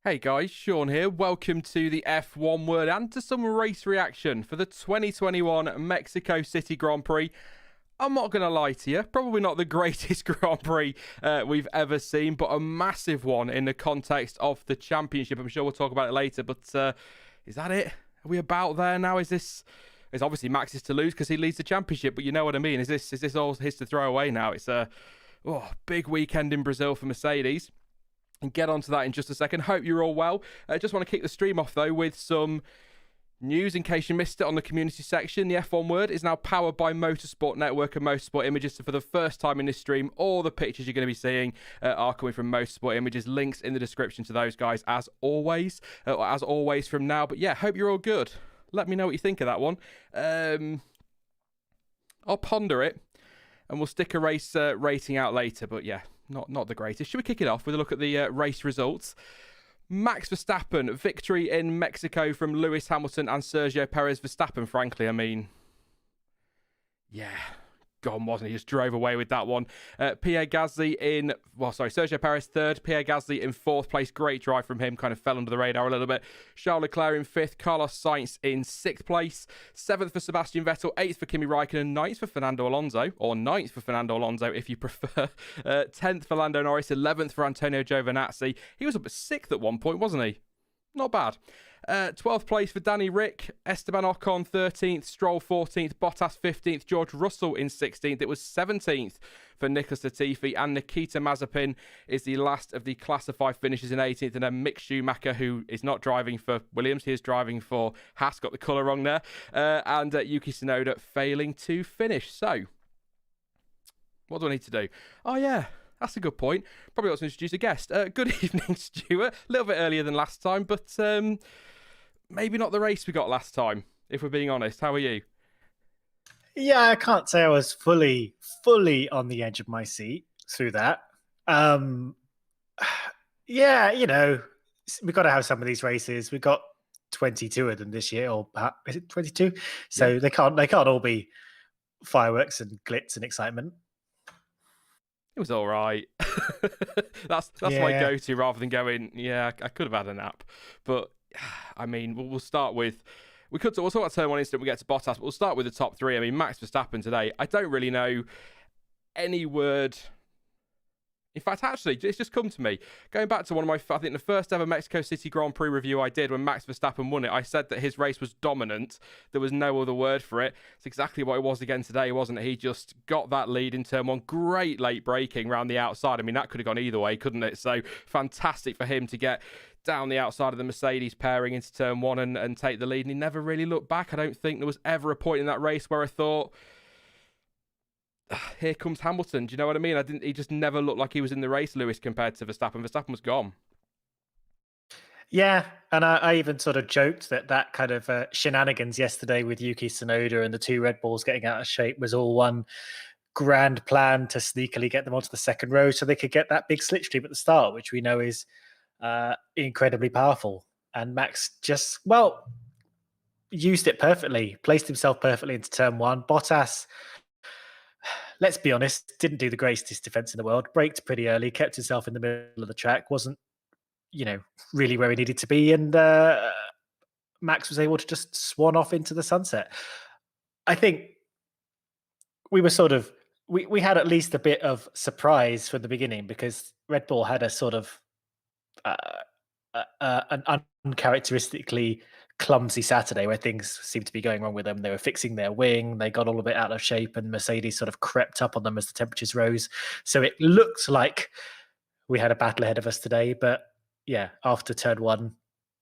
Hey guys, Sean here. Welcome to the F1 Word and to some race reaction for the 2021 Mexico City Grand Prix. I'm not going to lie to you, probably not the greatest Grand Prix we've ever seen, but a massive one in the context of the championship. I'm sure we'll talk about it later, but is that it? Are we about there now? It's obviously Max's to lose because he leads the championship, but you know what I mean. Is this all his to throw away now? It's a big weekend in Brazil for Mercedes. And get onto that in just a second. Hope you're all well. Just want to kick the stream off though with some news in case you missed it on the community section. The F1 Word is now powered by Motorsport Network and Motorsport Images. So for the first time in this stream, all the pictures you're going to be seeing are coming from Motorsport Images. Links in the description to those guys as always from now. But yeah, hope you're all good. Let me know what you think of that one. I'll ponder it and we'll stick a race rating out later. But yeah, not the greatest. Should we kick it off with a look at the race results? Max Verstappen, victory in Mexico from Lewis Hamilton and Sergio Perez. Verstappen, frankly, I mean, yeah, gone, wasn't he? Just drove away with that one. Sergio Perez third, Pierre Gasly in fourth place. Great drive from him, kind of fell under the radar a little bit. Charles Leclerc in fifth, Carlos Sainz in sixth place. Seventh for Sebastian Vettel, eighth for Kimi Raikkonen, ninth for Fernando Alonso, or ninth for Fernando Alonso if you prefer. 10th for Lando Norris, 11th for Antonio Giovinazzi. He was up at sixth at one point, wasn't he? Not bad. 12th place for Danny Rick, Esteban Ocon 13th, Stroll 14th, Bottas 15th, George Russell in 16th. It was 17th for Nicholas Latifi, and Nikita Mazepin is the last of the classified finishes in 18th. And then Mick Schumacher, who is not driving for Williams, he is driving for Haas, got the colour wrong there, and Yuki Tsunoda failing to finish. So, what do I need to do? Oh yeah, that's a good point. Probably ought to introduce a guest. Good evening, Stuart. A little bit earlier than last time, but maybe not the race we got last time, if we're being honest. How are you? Yeah, I can't say I was fully on the edge of my seat through that. Yeah, we've got to have some of these races. We've got 22 of them this year, or is it 22? So yeah. They can't all be fireworks and glitz and excitement. It was all right. that's my go-to rather than going, yeah, I could have had a nap. But, I mean, we'll start with... We'll talk about turn one instant, we'll get to Bottas, but we'll start with the top three. I mean, Max Verstappen today, I don't really know any word... In fact, actually, it's just come to me. Going back to I think the first ever Mexico City Grand Prix review I did when Max Verstappen won it, I said that his race was dominant. There was no other word for it. It's exactly what it was again today, wasn't it? He just got that lead in turn one. Great late braking around the outside. I mean, that could have gone either way, couldn't it? So fantastic for him to get down the outside of the Mercedes pairing into turn one and take the lead. And he never really looked back. I don't think there was ever a point in that race where I thought, here comes Hamilton. Do you know what I mean? He just never looked like he was in the race, Lewis, compared to Verstappen. Verstappen was gone. Yeah, and I even sort of joked that kind of shenanigans yesterday with Yuki Tsunoda and the two Red Bulls getting out of shape was all one grand plan to sneakily get them onto the second row so they could get that big slipstream at the start, which we know is incredibly powerful. And Max just, used it perfectly, placed himself perfectly into turn one. Bottas, let's be honest, didn't do the greatest defense in the world. Braked pretty early, kept himself in the middle of the track, wasn't, really where he needed to be. And Max was able to just swan off into the sunset. I think we were we had at least a bit of surprise from the beginning because Red Bull had a sort of an uncharacteristically clumsy Saturday where things seemed to be going wrong with them. They were fixing their wing, they got all a bit out of shape, and Mercedes sort of crept up on them as the temperatures rose. So it looked like we had a battle ahead of us today. But yeah, after turn one,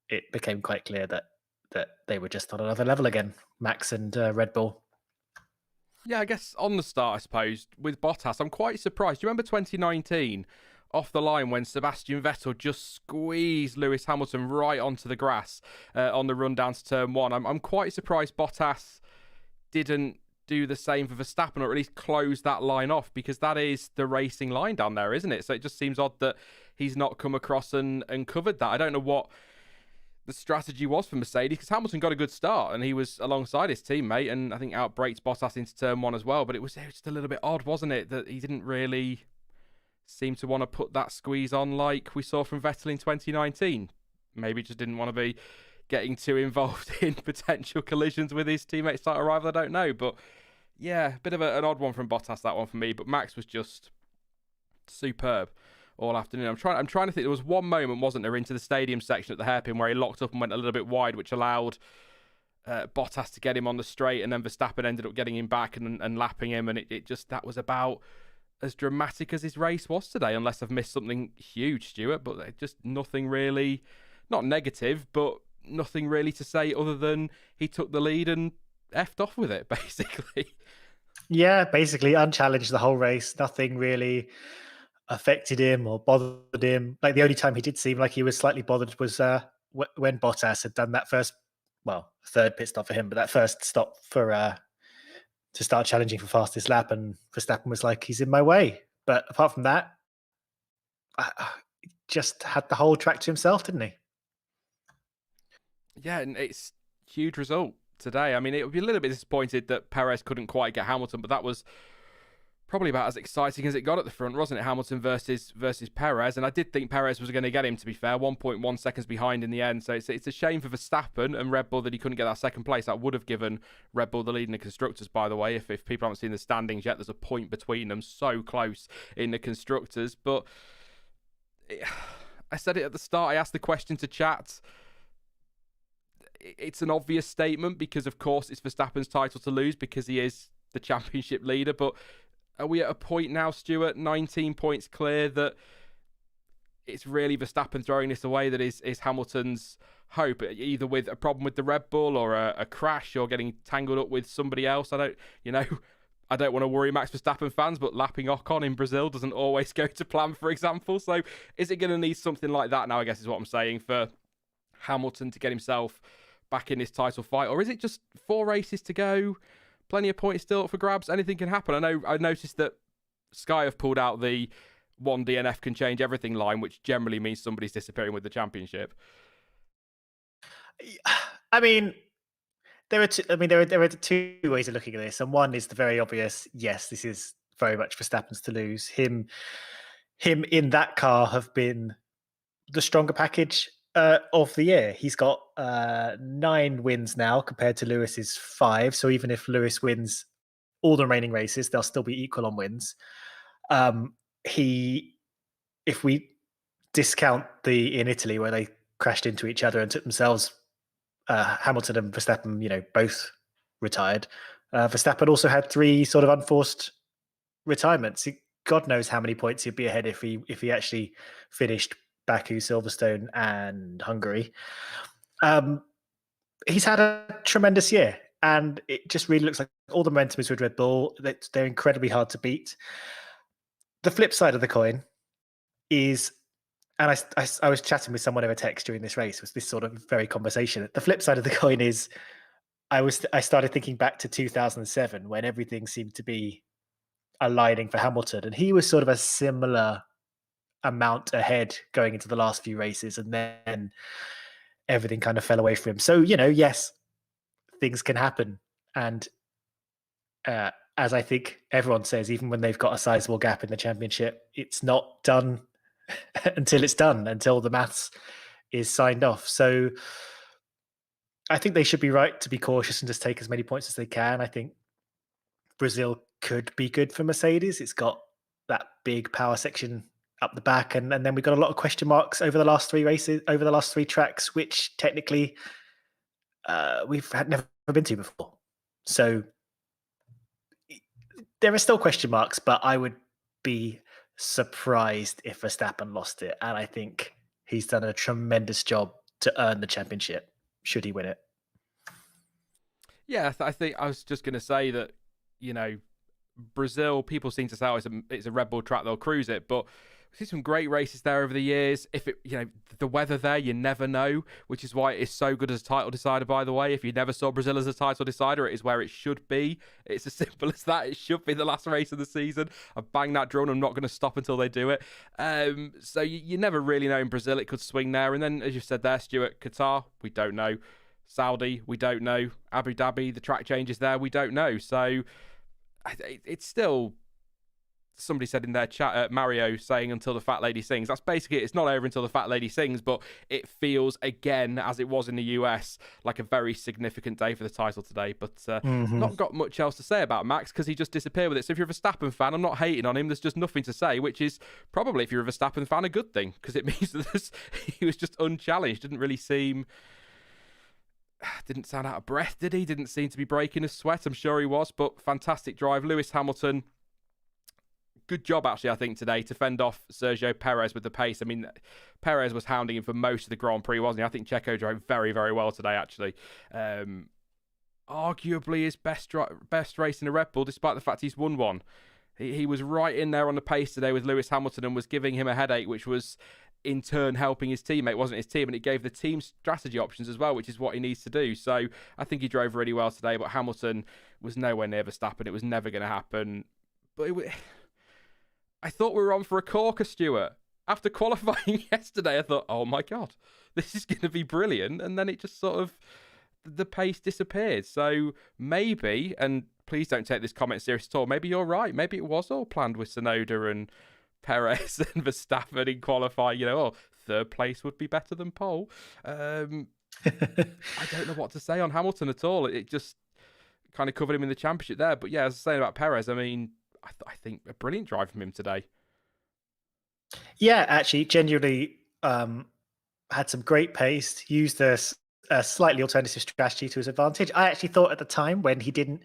it became quite clear that they were just on another level again, Max and Red Bull. Yeah, I guess on the start, I suppose, with Bottas, I'm quite surprised. Do you remember 2019? Off the line when Sebastian Vettel just squeezed Lewis Hamilton right onto the grass on the run down to turn one. I'm quite surprised Bottas didn't do the same for Verstappen, or at least close that line off, because that is the racing line down there, isn't it? So it just seems odd that he's not come across and covered that. I don't know what the strategy was for Mercedes, because Hamilton got a good start and he was alongside his teammate, and I think outbraked Bottas into turn one as well. But it was just a little bit odd, wasn't it, that he didn't really seem to want to put that squeeze on like we saw from Vettel in 2019. maybe just didn't want to be getting too involved in potential collisions with his teammates' title rival. I don't know, but yeah, a bit of an odd one from Bottas, that one for me. But Max was just superb all afternoon. I'm trying to think. There was one moment, wasn't there, into the stadium section at the hairpin where he locked up and went a little bit wide, which allowed Bottas to get him on the straight, and then Verstappen ended up getting him back and lapping him, and it just, that was about as dramatic as his race was today, unless I've missed something huge, Stuart. But just nothing really, not negative, but nothing really to say other than he took the lead and effed off with it, basically. Yeah, basically unchallenged the whole race. Nothing really affected him or bothered him. Like, the only time he did seem like he was slightly bothered was when Bottas had done that third pit stop for him, but that first stop for to start challenging for fastest lap, and Verstappen was like, he's in my way. But apart from that, just had the whole track to himself, didn't he? Yeah, and it's a huge result today. I mean, it would be a little bit disappointed that Perez couldn't quite get Hamilton, but that was probably about as exciting as it got at the front, wasn't it? Hamilton versus Perez, and I did think Perez was going to get him, to be fair, 1.1 seconds behind in the end. So it's a shame for Verstappen and Red Bull that he couldn't get that second place. That would have given Red Bull the lead in the Constructors, by the way. If people haven't seen the standings yet, there's a point between them, so close in the Constructors. But I said it at the start, I asked the question to chat. It's an obvious statement because, of course, it's Verstappen's title to lose because he is the championship leader. But are we at a point now, Stuart, 19 points clear, that it's really Verstappen throwing this away that is Hamilton's hope, either with a problem with the Red Bull or a crash or getting tangled up with somebody else? I don't want to worry Max Verstappen fans, but lapping Ocon in Brazil doesn't always go to plan, for example. So is it going to need something like that now, I guess is what I'm saying, for Hamilton to get himself back in this title fight? Or is it just 4 races to go? Plenty of points still up for grabs. Anything can happen. I noticed that Sky have pulled out the one DNF can change everything line, which generally means somebody's disappearing with the championship. I mean, there are two ways of looking at this, and one is the very obvious. Yes, this is very much Verstappen's to lose. Him in that car have been the stronger package of the year. He's got 9 wins now compared to Lewis's 5. So even if Lewis wins all the remaining races, they'll still be equal on wins. If we discount in Italy where they crashed into each other and took themselves, Hamilton and Verstappen, both retired. Verstappen also had 3 sort of unforced retirements. God knows how many points he'd be ahead if he actually finished Baku, Silverstone, and Hungary. He's had a tremendous year, and it just really looks like all the momentum is with Red Bull. They're incredibly hard to beat. The flip side of the coin is, and I was chatting with someone over text during this race, was this sort of very conversation. The flip side of the coin is, I started thinking back to 2007 when everything seemed to be aligning for Hamilton, and he was sort of a similar amount ahead going into the last few races, and then everything kind of fell away for him. So, yes, things can happen. And as I think everyone says, even when they've got a sizable gap in the championship, it's not done until it's done, until the maths is signed off. So I think they should be right to be cautious and just take as many points as they can. I think Brazil could be good for Mercedes. It's got that big power section up the back, and then we've got a lot of question marks over the last 3 races, over the last 3 tracks, which technically we've never been to before. So there are still question marks, but I would be surprised if Verstappen lost it, and I think he's done a tremendous job to earn the championship should he win it. Yeah, I think I was just going to say that, Brazil, people seem to say it's a Red Bull track, they'll cruise it, but we've seen some great races there over the years. If it, the weather there, you never know, which is why it's so good as a title decider, by the way. If you never saw Brazil as a title decider, it is where it should be. It's as simple as that. It should be the last race of the season. I bang that drum. I'm not going to stop until they do it. So you never really know in Brazil. It could swing there. And then, as you said there, Stuart, Qatar, we don't know. Saudi, we don't know. Abu Dhabi, the track changes there, we don't know. So it's still somebody said in their chat, Mario saying until the fat lady sings. That's basically it. It's not over until the fat lady sings, but it feels again, as it was in the US, like a very significant day for the title today. But not got much else to say about Max because he just disappeared with it. So if you're a Verstappen fan, I'm not hating on him. There's just nothing to say, which is probably, if you're a Verstappen fan, a good thing because it means that he was just unchallenged. Didn't sound out of breath, did he? Didn't seem to be breaking a sweat. I'm sure he was, but fantastic drive. Lewis Hamilton, good job, actually, I think, today to fend off Sergio Perez with the pace. I mean, Perez was hounding him for most of the Grand Prix, wasn't he? I think Checo drove very, very well today, actually. Arguably his best race in a Red Bull, despite the fact he's won one. He was right in there on the pace today with Lewis Hamilton and was giving him a headache, which was in turn helping his teammate. It wasn't his team, and it gave the team strategy options as well, which is what he needs to do. So I think he drove really well today, but Hamilton was nowhere near Verstappen. It was never going to happen. But I thought we were on for a corker, Stuart. After qualifying yesterday, I thought, oh my God, this is going to be brilliant. And then it just sort of, the pace disappeared. So maybe, and please don't take this comment serious at all, maybe you're right. Maybe it was all planned with Tsunoda and Perez and Verstappen in qualifying. Third place would be better than pole. I don't know what to say on Hamilton at all. It just kind of covered him in the championship there. But yeah, as I was saying about Perez, I mean, I think a brilliant drive from him today. Yeah, actually, genuinely had some great pace, used a slightly alternative strategy to his advantage. I actually thought at the time when he didn't,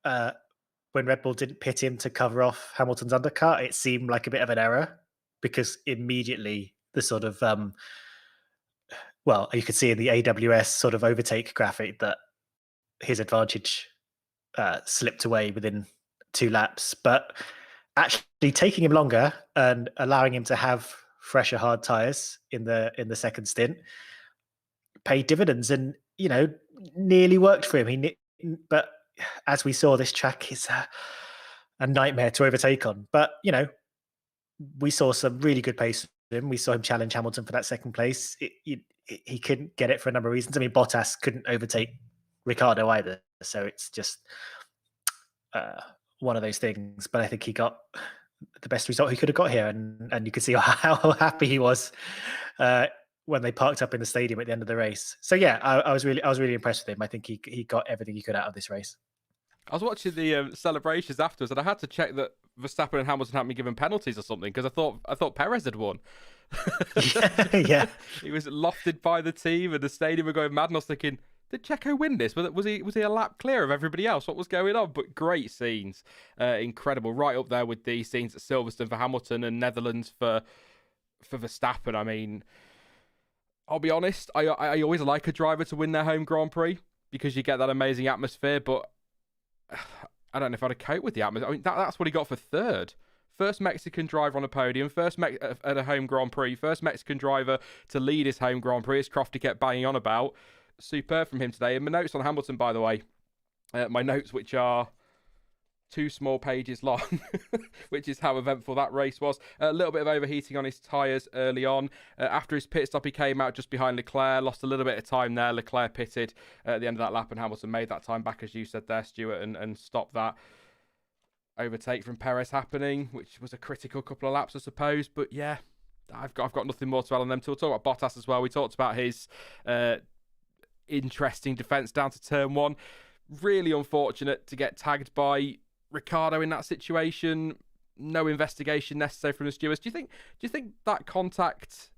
when Red Bull didn't pit him to cover off Hamilton's undercut, it seemed like a bit of an error because immediately the sort of, you could see in the AWS sort of overtake graphic that his advantage slipped away within 2 laps. But actually taking him longer and allowing him to have fresher hard tires in the second stint paid dividends, and nearly worked for him. But as we saw, this track is a nightmare to overtake on. But we saw some really good pace with him. We saw him challenge Hamilton for that second place. He couldn't get it for a number of reasons. I mean, Bottas couldn't overtake Ricciardo either, so it's just one of those things. But I think he got the best result he could have got here, and you could see how happy he was when they parked up in the stadium at the end of the race. So yeah, I was really impressed with him. I think he got everything he could out of this race. I was watching the celebrations afterwards, and I had to check that Verstappen and Hamilton hadn't been given penalties or something because I thought Perez had won. Yeah, he was lofted by the team, and the stadium were going mad. And I was thinking, did Checo win this? Was he a lap clear of everybody else? What was going on? But great scenes, incredible, right up there with the scenes at Silverstone for Hamilton and Netherlands for Verstappen. I mean, I'll be honest, I always like a driver to win their home Grand Prix because you get that amazing atmosphere, but I don't know if I'd have coped with the atmosphere. I mean, that's what he got for third. First Mexican driver on a podium, first at a home Grand Prix, first Mexican driver to lead his home Grand Prix, as Crofty kept banging on about. Superb from him today. And my notes on Hamilton, by the way, my notes, which are 2 small pages long, which is how eventful that race was. A little bit of overheating on his tyres early on. After his pit stop, he came out just behind Leclerc, lost a little bit of time there. Leclerc pitted at the end of that lap, and Hamilton made that time back, as you said there, Stuart, and stopped that overtake from Perez happening, which was a critical couple of laps, I suppose. But yeah, I've got nothing more to add on them. We'll talk about Bottas as well. We talked about his interesting defence down to turn 1. Really unfortunate to get tagged by Ricciardo in that situation. No investigation necessary from the stewards. Do you think that contact,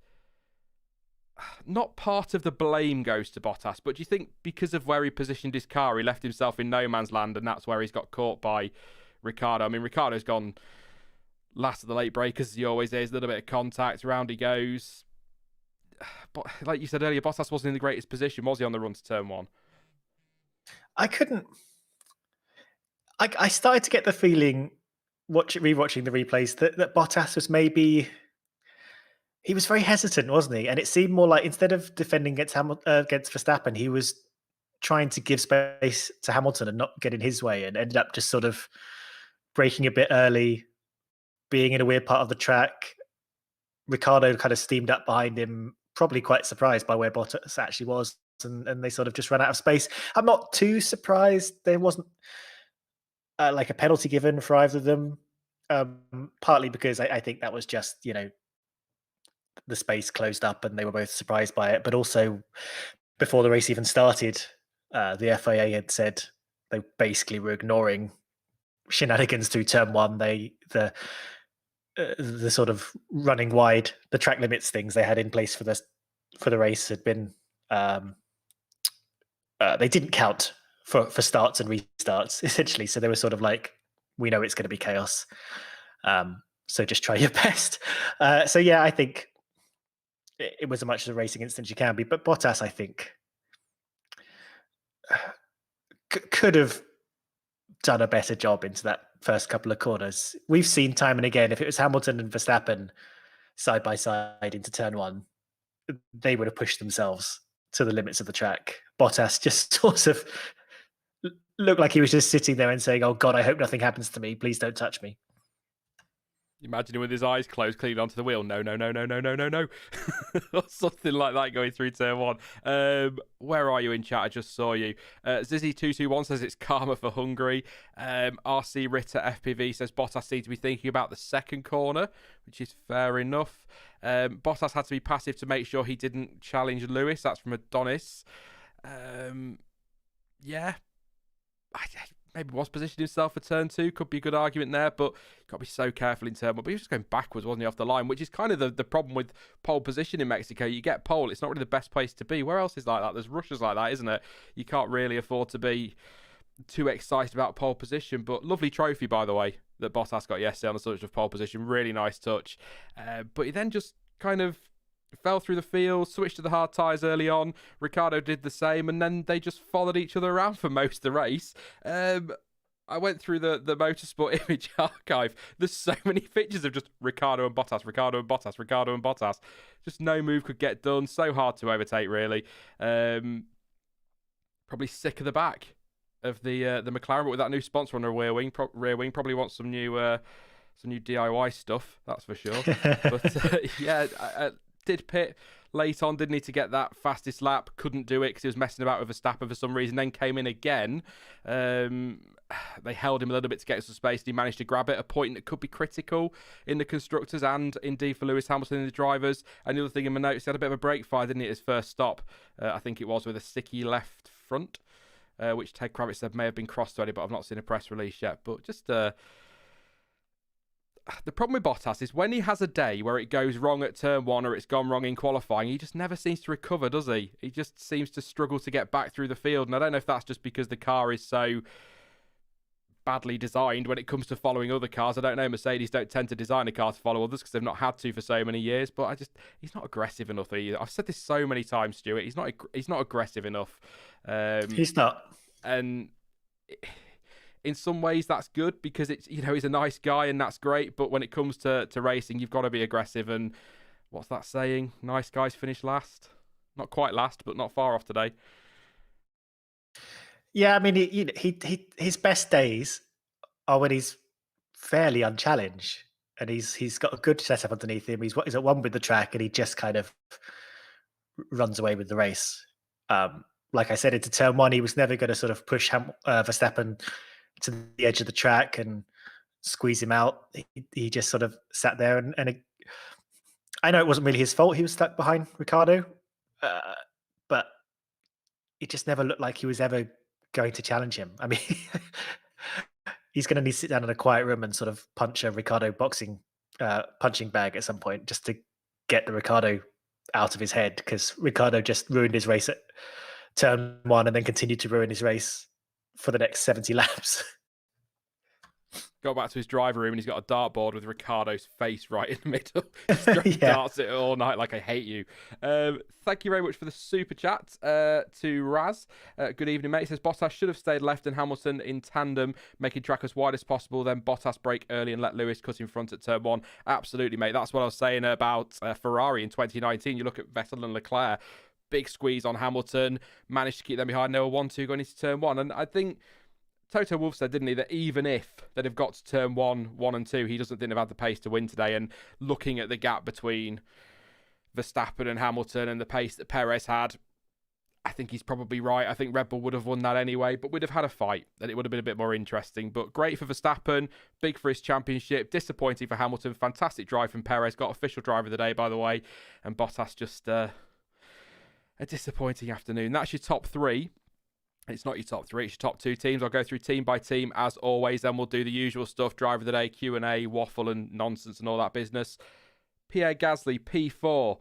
not part of the blame goes to Bottas, but do you think because of where he positioned his car, he left himself in no man's land, and that's where he's got caught by Ricciardo? I mean, Ricciardo's gone last of the late breakers, as he always is. A little bit of contact, round he goes. But like you said earlier, Bottas wasn't in the greatest position, was he, on the run to turn 1? I started to get the feeling, rewatching the replays, that Bottas was he was very hesitant, wasn't he? And it seemed more like instead of defending against Verstappen, he was trying to give space to Hamilton and not get in his way, and ended up just sort of braking a bit early, being in a weird part of the track. Ricciardo kind of steamed up behind him, probably quite surprised by where Bottas actually was, and they sort of just ran out of space. I'm not too surprised there wasn't like a penalty given for either of them. Partly because I think that was just, the space closed up and they were both surprised by it. But also, before the race even started, the FIA had said they basically were ignoring shenanigans through turn one. The sort of running wide, the track limits things they had in place for the race had been they didn't count for starts and restarts essentially. So they were sort of like, we know it's going to be chaos, so just try your best. So yeah, I think it was as much as a racing incident as you can be. But Bottas, I think, could have done a better job into that first couple of corners. We've seen time and again, if it was Hamilton and Verstappen side by side into turn one, they would have pushed themselves to the limits of the track. Bottas just sort of looked like he was just sitting there and saying, "Oh God, I hope nothing happens to me. Please don't touch me." Imagine him with his eyes closed, clinging onto the wheel. No, no, no, no, no, no, no, no. Or something like that going through turn one. Where are you in chat? I just saw you. Zizzy221 says it's karma for Hungary. RC Ritter FPV says Bottas seemed to be thinking about the second corner, which is fair enough. Bottas had to be passive to make sure he didn't challenge Lewis. That's from Adonis. Yeah. Maybe was positioning himself for turn two. Could be a good argument there, but you've got to be so careful in turn one. But he was just going backwards, wasn't he, off the line, which is kind of the problem with pole position in Mexico. You get pole, it's not really the best place to be. Where else is like that? There's Russia's like that, isn't it? You can't really afford to be too excited about pole position. But lovely trophy, by the way, that Bottas got yesterday on the subject of pole position. Really nice touch. But he then just kind of fell through the field, switched to the hard tyres early on. Ricciardo did the same, and then they just followed each other around for most of the race. I went through the Motorsport Image archive. There's so many pictures of just Ricciardo and Bottas, Ricciardo and Bottas, Ricciardo and Bottas. Just no move could get done. So hard to overtake, really. Probably sick of the back of the McLaren, but with that new sponsor on the rear wing, probably wants some new DIY stuff. That's for sure. But yeah. Did pit late on, didn't need to get that fastest lap, couldn't do it because he was messing about with Verstappen for some reason, then came in again. They held him a little bit to get some space and he managed to grab it, a point that could be critical in the constructors and indeed for Lewis Hamilton and the drivers. And the other thing in my notes, he had a bit of a brake fire, didn't he, at his first stop? I think it was with a sticky left front, which Ted Kravitz said may have been crossed already, but I've not seen a press release yet. But just the problem with Bottas is when he has a day where it goes wrong at turn one or it's gone wrong in qualifying, he just never seems to recover, does he? He just seems to struggle to get back through the field. And I don't know if that's just because the car is so badly designed when it comes to following other cars. I don't know. Mercedes don't tend to design a car to follow others because they've not had to for so many years. But he's not aggressive enough either. I've said this so many times, Stuart. He's not aggressive enough. He's not. And in some ways that's good because it's, he's a nice guy and that's great, but when it comes to racing, you've got to be aggressive. And what's that saying? Nice guys finish last. Not quite last, but not far off today. Yeah, I mean, his best days are when he's fairly unchallenged and he's got a good setup underneath him. He's at one with the track and he just kind of runs away with the race. Like I said, into turn one, he was never going to sort of push Verstappen to the edge of the track and squeeze him out. He just sort of sat there and I know it wasn't really his fault. He was stuck behind Ricciardo, but it just never looked like he was ever going to challenge him. I mean, he's going to need to sit down in a quiet room and sort of punch a Ricciardo punching bag at some point just to get the Ricciardo out of his head, because Ricciardo just ruined his race at turn one and then continued to ruin his race for the next 70 laps. Got back to his driver room and he's got a dartboard with Ricciardo's face right in the middle. Just darts it all night like I hate you. Thank you very much for the super chat to Raz. Good evening, mate. He says Bottas should have stayed left and Hamilton in tandem, making track as wide as possible. Then Bottas brake early and let Lewis cut in front at turn one. Absolutely, mate. That's what I was saying about Ferrari in 2019. You look at Vettel and Leclerc. Big squeeze on Hamilton, managed to keep them behind. They were 1-2 going into turn one. And I think Toto Wolff said, didn't he, that even if they'd have got to turn 1 and 2, he doesn't think they've had the pace to win today. And looking at the gap between Verstappen and Hamilton and the pace that Perez had, I think he's probably right. I think Red Bull would have won that anyway, but we'd have had a fight and it would have been a bit more interesting. But great for Verstappen, big for his championship, disappointing for Hamilton, fantastic drive from Perez, got official driver of the day, by the way, and Bottas just a disappointing afternoon. That's your top three. It's not your top three, it's your top two teams. I'll go through team by team as always, then we'll do the usual stuff, driver of the day, Q&A, waffle and nonsense and all that business. Pierre Gasly, P4.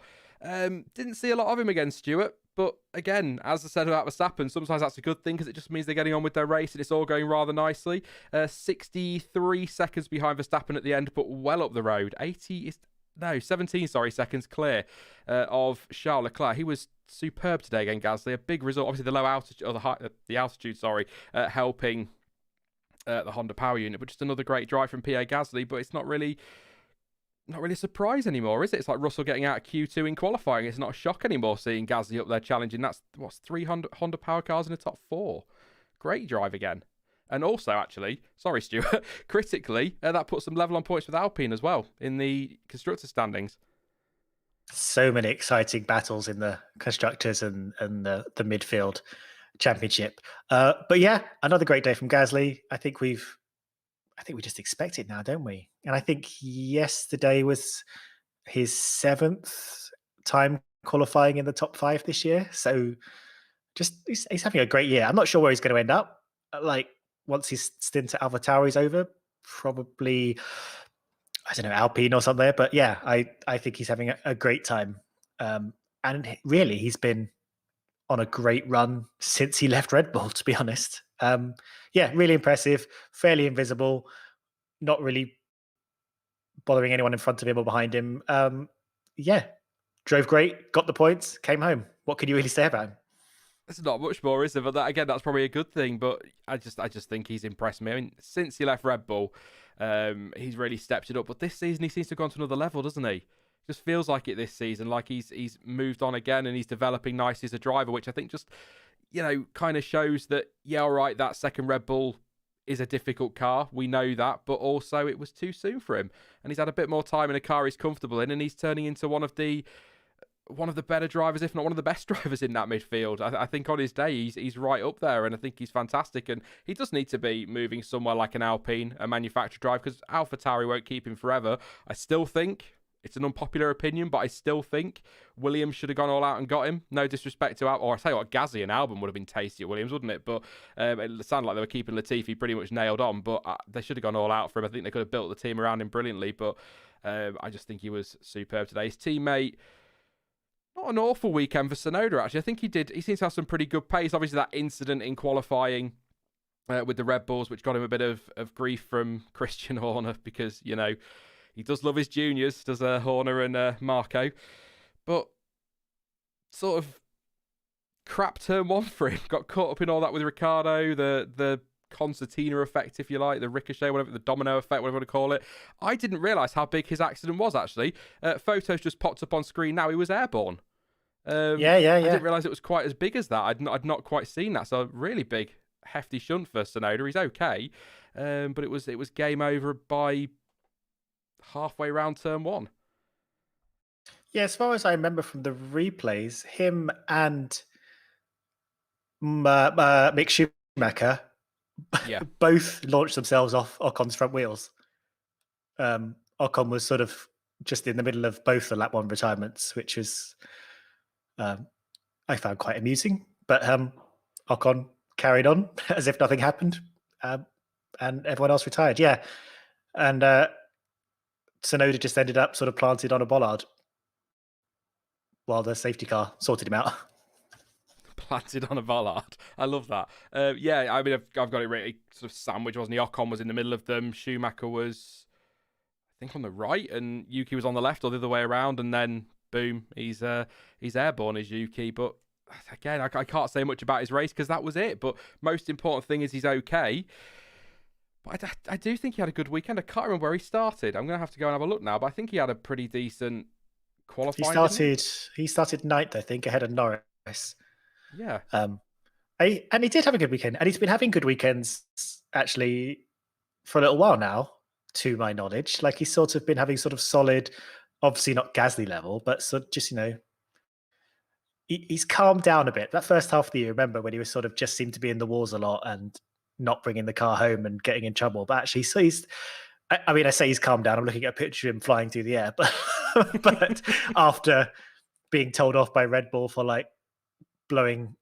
Didn't see a lot of him against Stuart. But again, as I said about Verstappen, sometimes that's a good thing because it just means they're getting on with their race and it's all going rather nicely. 63 seconds behind Verstappen at the end, but well up the road. 17 seconds clear of Charles Leclerc. He was superb today against Gasly. A big result. Obviously, the low altitude, or the altitude, helping the Honda power unit. But just another great drive from Pierre Gasly. But it's not really a surprise anymore, is it? It's like Russell getting out of Q2 in qualifying. It's not a shock anymore seeing Gasly up there challenging. That's, 3 Honda power cars in the top 4. Great drive again. And also, actually, sorry, Stuart, critically, that puts them level on points with Alpine as well in the constructor standings. So many exciting battles in the constructors and the midfield championship. But yeah, another great day from Gasly. I think we just expect it now, don't we? And I think yesterday was his 7th time qualifying in the top 5 this year. So just he's having a great year. I'm not sure where he's going to end up. Like once his stint at AlphaTauri is over, probably, I don't know, Alpine or something. But yeah, I think he's having a great time. And really, he's been on a great run since he left Red Bull, to be honest. Yeah, really impressive, fairly invisible, not really bothering anyone in front of him or behind him. Yeah, drove great, got the points, came home. What can you really say about him? There's not much more, is there? But again, that's probably a good thing. But I just think he's impressed me. I mean, since he left Red Bull, he's really stepped it up. But this season, he seems to have gone to another level, doesn't he? Just feels like it this season, like he's moved on again and he's developing nicely as a driver, which I think just, kind of shows that, yeah, all right, that second Red Bull is a difficult car. We know that, but also it was too soon for him. And he's had a bit more time in a car he's comfortable in, and he's turning into one of the better drivers, if not one of the best drivers in that midfield. I think on his day, he's right up there, and I think he's fantastic. And he does need to be moving somewhere like an Alpine, a manufacturer drive, because AlphaTauri won't keep him forever. I still think, it's an unpopular opinion, but I still think Williams should have gone all out and got him. No disrespect to Or I tell you what, Gasly and Albon would have been tasty at Williams, wouldn't it? But it sounded like they were keeping Latifi pretty much nailed on, but they should have gone all out for him. I think they could have built the team around him brilliantly, but I just think he was superb today. His teammate, not an awful weekend for Tsunoda, actually. I think he seems to have some pretty good pace. Obviously, that incident in qualifying with the Red Bulls, which got him a bit of grief from Christian Horner because, he does love his juniors, does Horner and Marco. But sort of crap turn 1 for him. Got caught up in all that with Ricciardo, the concertina effect, if you like, the ricochet, whatever, the domino effect, whatever you want to call it. I didn't realise how big his accident was, actually. Photos just popped up on screen now. He was airborne. Yeah. I didn't realise it was quite as big as that. I'd not quite seen that. So a really big, hefty shunt for Tsunoda. He's okay. But it was game over by halfway round turn 1. Yeah, as far as I remember from the replays, him and Mick Schumacher both launched themselves off Ocon's front wheels. Ocon was sort of just in the middle of both the lap 1 retirements, which was I found quite amusing. But Ocon carried on as if nothing happened, and everyone else retired. Yeah, and Tsunoda just ended up sort of planted on a bollard while the safety car sorted him out. Planted on a bollard. I love that. Yeah, I mean, I've got it really sort of sandwiched, wasn't he? Ocon was in the middle of them. Schumacher was, I think, on the right, and Yuki was on the left, or the other way around. And then, boom, he's airborne as Yuki. But again, I can't say much about his race because that was it. But most important thing is he's okay. But I do think he had a good weekend. I can't remember where he started. I'm going to have to go and have a look now. But I think he had a pretty decent qualifying. He started 9th, I think, ahead of Norris. Yeah. And he did have a good weekend. And he's been having good weekends, actually, for a little while now, to my knowledge. Like, he's sort of been having sort of solid, obviously not Gasly level, but sort of just, he's calmed down a bit. That first half of the year, remember when he was sort of just seemed to be in the wars a lot and not bringing the car home and getting in trouble. But actually, so I mean, I say he's calmed down. I'm looking at a picture of him flying through the air, but after being told off by Red Bull for like blowing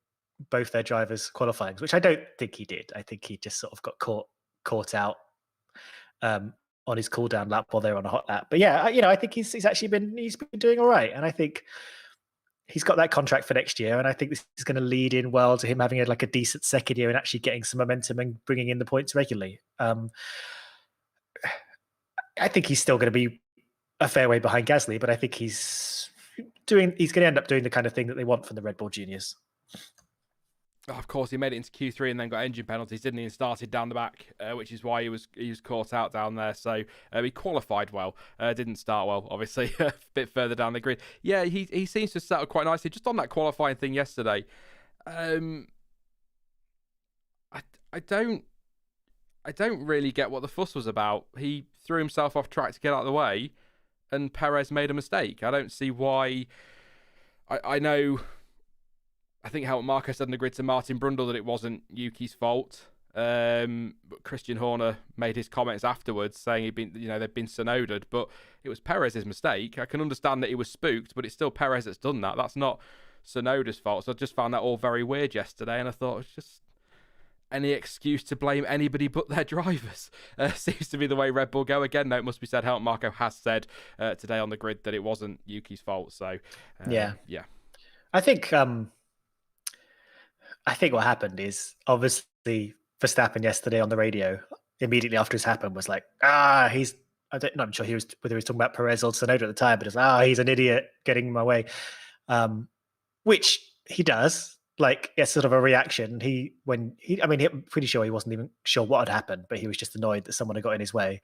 both their drivers' qualifying, which I don't think he did. I think he just sort of got caught out on his cool down lap while they were on a hot lap. But yeah, I think he's actually been doing all right, and I think he's got that contract for next year, and I think this is going to lead in well to him having a decent second year and actually getting some momentum and bringing in the points regularly. I think he's still going to be a fair way behind Gasly, but I think he's going to end up doing the kind of thing that they want from the Red Bull juniors. Oh, of course, he made it into Q3 and then got engine penalties, didn't he? And started down the back, which is why he was caught out down there. So he qualified well, didn't start well, obviously, a bit further down the grid. Yeah, he seems to settle quite nicely. Just on that qualifying thing yesterday, I don't really get what the fuss was about. He threw himself off track to get out of the way, and Perez made a mistake. I don't see why. I know. I think Helmut Marko said on the grid to Martin Brundle that it wasn't Yuki's fault. But Christian Horner made his comments afterwards saying they'd been Tsunodaed, but it was Perez's mistake. I can understand that he was spooked, but it's still Perez that's done that. That's not Tsunoda's fault. So I just found that all very weird yesterday, and I thought it's just any excuse to blame anybody but their drivers. Seems to be the way Red Bull go. Again, though, it must be said, Helmut Marko has said today on the grid that it wasn't Yuki's fault. So yeah. I think what happened is obviously Verstappen yesterday on the radio, immediately after this happened, was like, he's, not sure whether he was talking about Perez or Tsunoda at the time, but it's he's an idiot getting in my way. Which he does. Like, it's sort of a reaction. I'm pretty sure he wasn't even sure what had happened, but he was just annoyed that someone had got in his way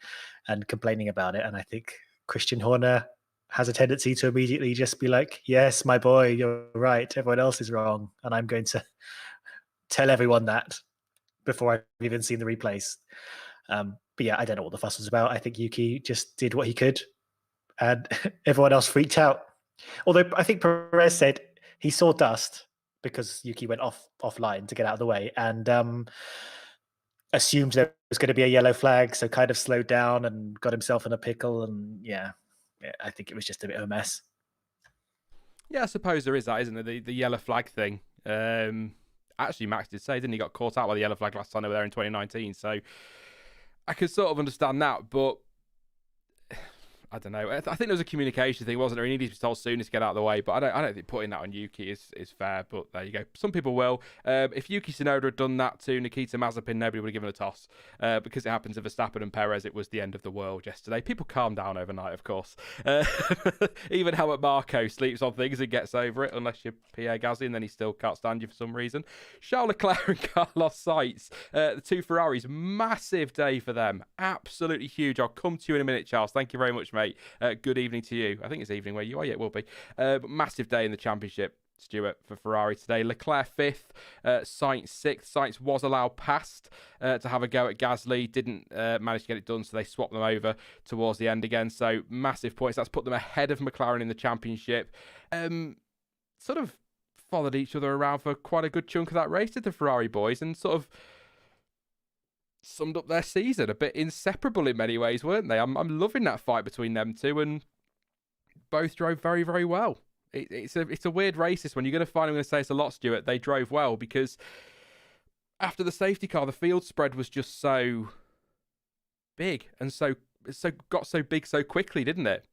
and complaining about it. And I think Christian Horner has a tendency to immediately just be like, yes, my boy, you're right. Everyone else is wrong. And I'm going to tell everyone that before I've even seen the replays. But yeah, I don't know what the fuss was about. I think Yuki just did what he could and everyone else freaked out. Although I think Perez said he saw dust because Yuki went offline to get out of the way and assumed there was going to be a yellow flag, so kind of slowed down and got himself in a pickle. And yeah, I think it was just a bit of a mess. Yeah, I suppose there is that, isn't there? The yellow flag thing. Actually, Max did say, didn't he, got caught out by the yellow flag last time they were there in 2019. So I could sort of understand that, but I don't know. I think there was a communication thing, wasn't there? He needed to be told sooner to get out of the way, but I don't think putting that on Yuki is fair. But there you go. Some people will. If Yuki Tsunoda had done that to Nikita Mazepin, nobody would have given a toss. Because it happened to Verstappen and Perez, it was the end of the world yesterday. People calm down overnight, of course. Even Helmut Marko sleeps on things and gets over it, unless you're Pierre Gasly, and then he still can't stand you for some reason. Charles Leclerc and Carlos Sainz, the two Ferraris, massive day for them. Absolutely huge. I'll come to you in a minute, Charles. Thank you very much, mate. Good evening to you. I think it's evening where you are. Yeah, it will be. But massive day in the championship, Stuart, for Ferrari today. Leclerc 5th, Sainz 6th. Sainz was allowed past to have a go at Gasly. Didn't manage to get it done, so they swapped them over towards the end again. So massive points. That's put them ahead of McLaren in the championship. Sort of followed each other around for quite a good chunk of that race, did the Ferrari boys, and sort of summed up their season. A bit inseparable in many ways, weren't they? I'm loving that fight between them two, and both drove very, very well. It's a weird race, this one. You're going to find, I'm going to say this a lot, Stuart, they drove well because after the safety car, the field spread was just so big and so got so big so quickly, didn't it?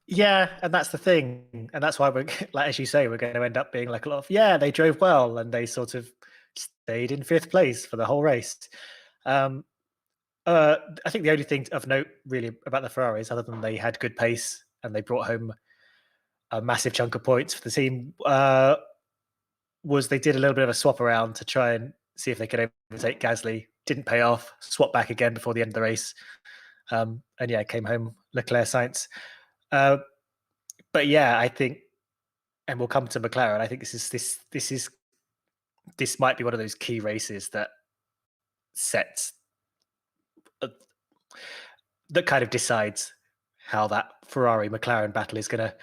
Yeah, and that's the thing. And that's why we're, like, as you say, we're going to end up being like a lot of, they drove well, and they sort of stayed in 5th place for the whole race. I think the only thing of note really about the Ferraris, other than they had good pace and they brought home a massive chunk of points for the team, was they did a little bit of a swap around to try and see if they could overtake Gasly. Didn't pay off. Swap back again before the end of the race. And yeah, came home Leclerc Sainz. But yeah, I think, and we'll come to McLaren. I think this might be one of those key races that sets that kind of decides how that Ferrari McLaren battle is going to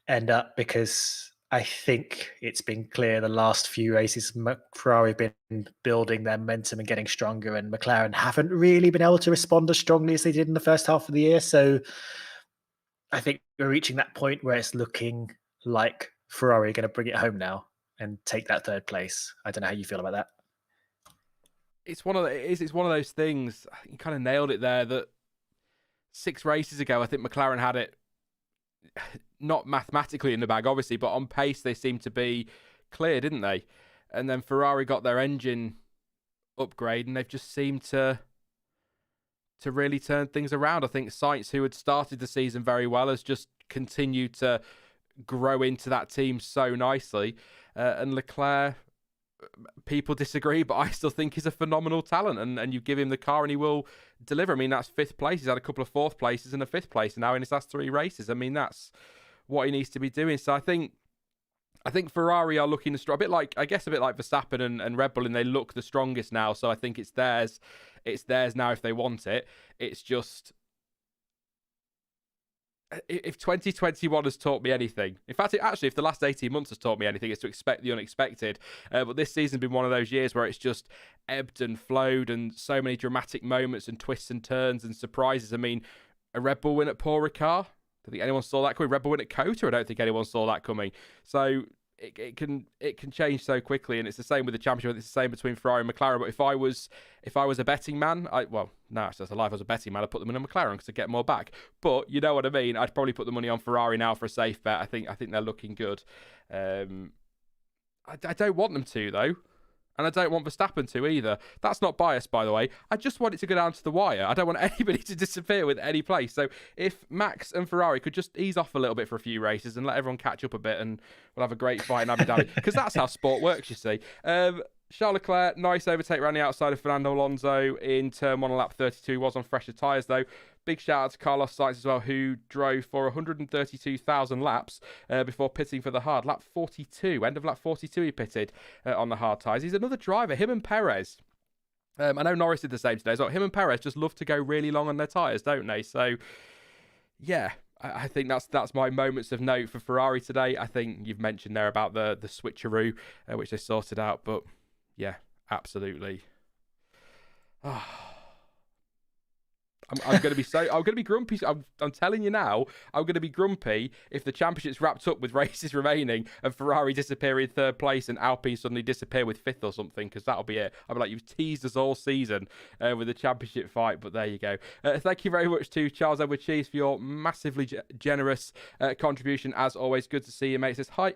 end up, because I think it's been clear the last few races, Ferrari have been building their momentum and getting stronger, and McLaren haven't really been able to respond as strongly as they did in the first half of the year. So I think we're reaching that point where it's looking like Ferrari are going to bring it home now and take that third place. I don't know how you feel about that. It's one of those things. You kind of nailed it there. That 6 races ago, I think McLaren had it not mathematically in the bag, obviously, but on pace they seemed to be clear, didn't they? And then Ferrari got their engine upgrade, and they've just seemed to really turn things around. I think Sainz, who had started the season very well, has just continued to grow into that team so nicely. And Leclerc, people disagree, but I still think he's a phenomenal talent, and you give him the car and he will deliver. I mean, that's 5th place. He's had a couple of 4th places and a 5th place now in his last 3 races. I mean, that's what he needs to be doing. So I think Ferrari are looking a bit like Verstappen and Red Bull, and they look the strongest now. So I think it's theirs. It's theirs now if they want it. It's just, if 2021 has taught me anything, in fact, if the last 18 months has taught me anything, it's to expect the unexpected. But this season's been one of those years where it's just ebbed and flowed, and so many dramatic moments and twists and turns and surprises. I mean, a Red Bull win at Paul Ricard, I don't think anyone saw that coming. Red Bull win at Cota, I don't think anyone saw that coming. So it can change so quickly, and it's the same with the championship. It's the same between Ferrari and McLaren. But if I was a betting man, that's a lie. If I was a betting man, I'd put them in a McLaren because I'd get more back. But you know what I mean. I'd probably put the money on Ferrari now for a safe bet. I think they're looking good. I don't want them to though. And I don't want Verstappen to either. That's not biased, by the way. I just want it to go down to the wire. I don't want anybody to disappear with any place. So if Max and Ferrari could just ease off a little bit for a few races and let everyone catch up a bit, and we'll have a great fight in Abu Dhabi. Because that's how sport works, you see. Charles Leclerc, nice overtake around the outside of Fernando Alonso in turn 1 on lap 32. He was on fresher tyres, though. Big shout out to Carlos Sainz as well, who drove for 132,000 laps before pitting for the hard. Lap 42, end of lap 42 he pitted on the hard tyres. He's another driver, him and Perez. I know Norris did the same today. So him and Perez just love to go really long on their tyres, don't they? So, yeah, I think that's my moments of note for Ferrari today. I think you've mentioned there about the switcheroo, which they sorted out. But, yeah, absolutely. I'm going to be grumpy. I'm telling you now, I'm going to be grumpy if the championship's wrapped up with races remaining and Ferrari disappear in 3rd place and Alpine suddenly disappear with 5th or something, because that'll be it. I'll be like, you've teased us all season with the championship fight, but there you go. Thank you very much to Charles Edward Cheese for your massively generous contribution. As always, good to see you, mate. It says, hi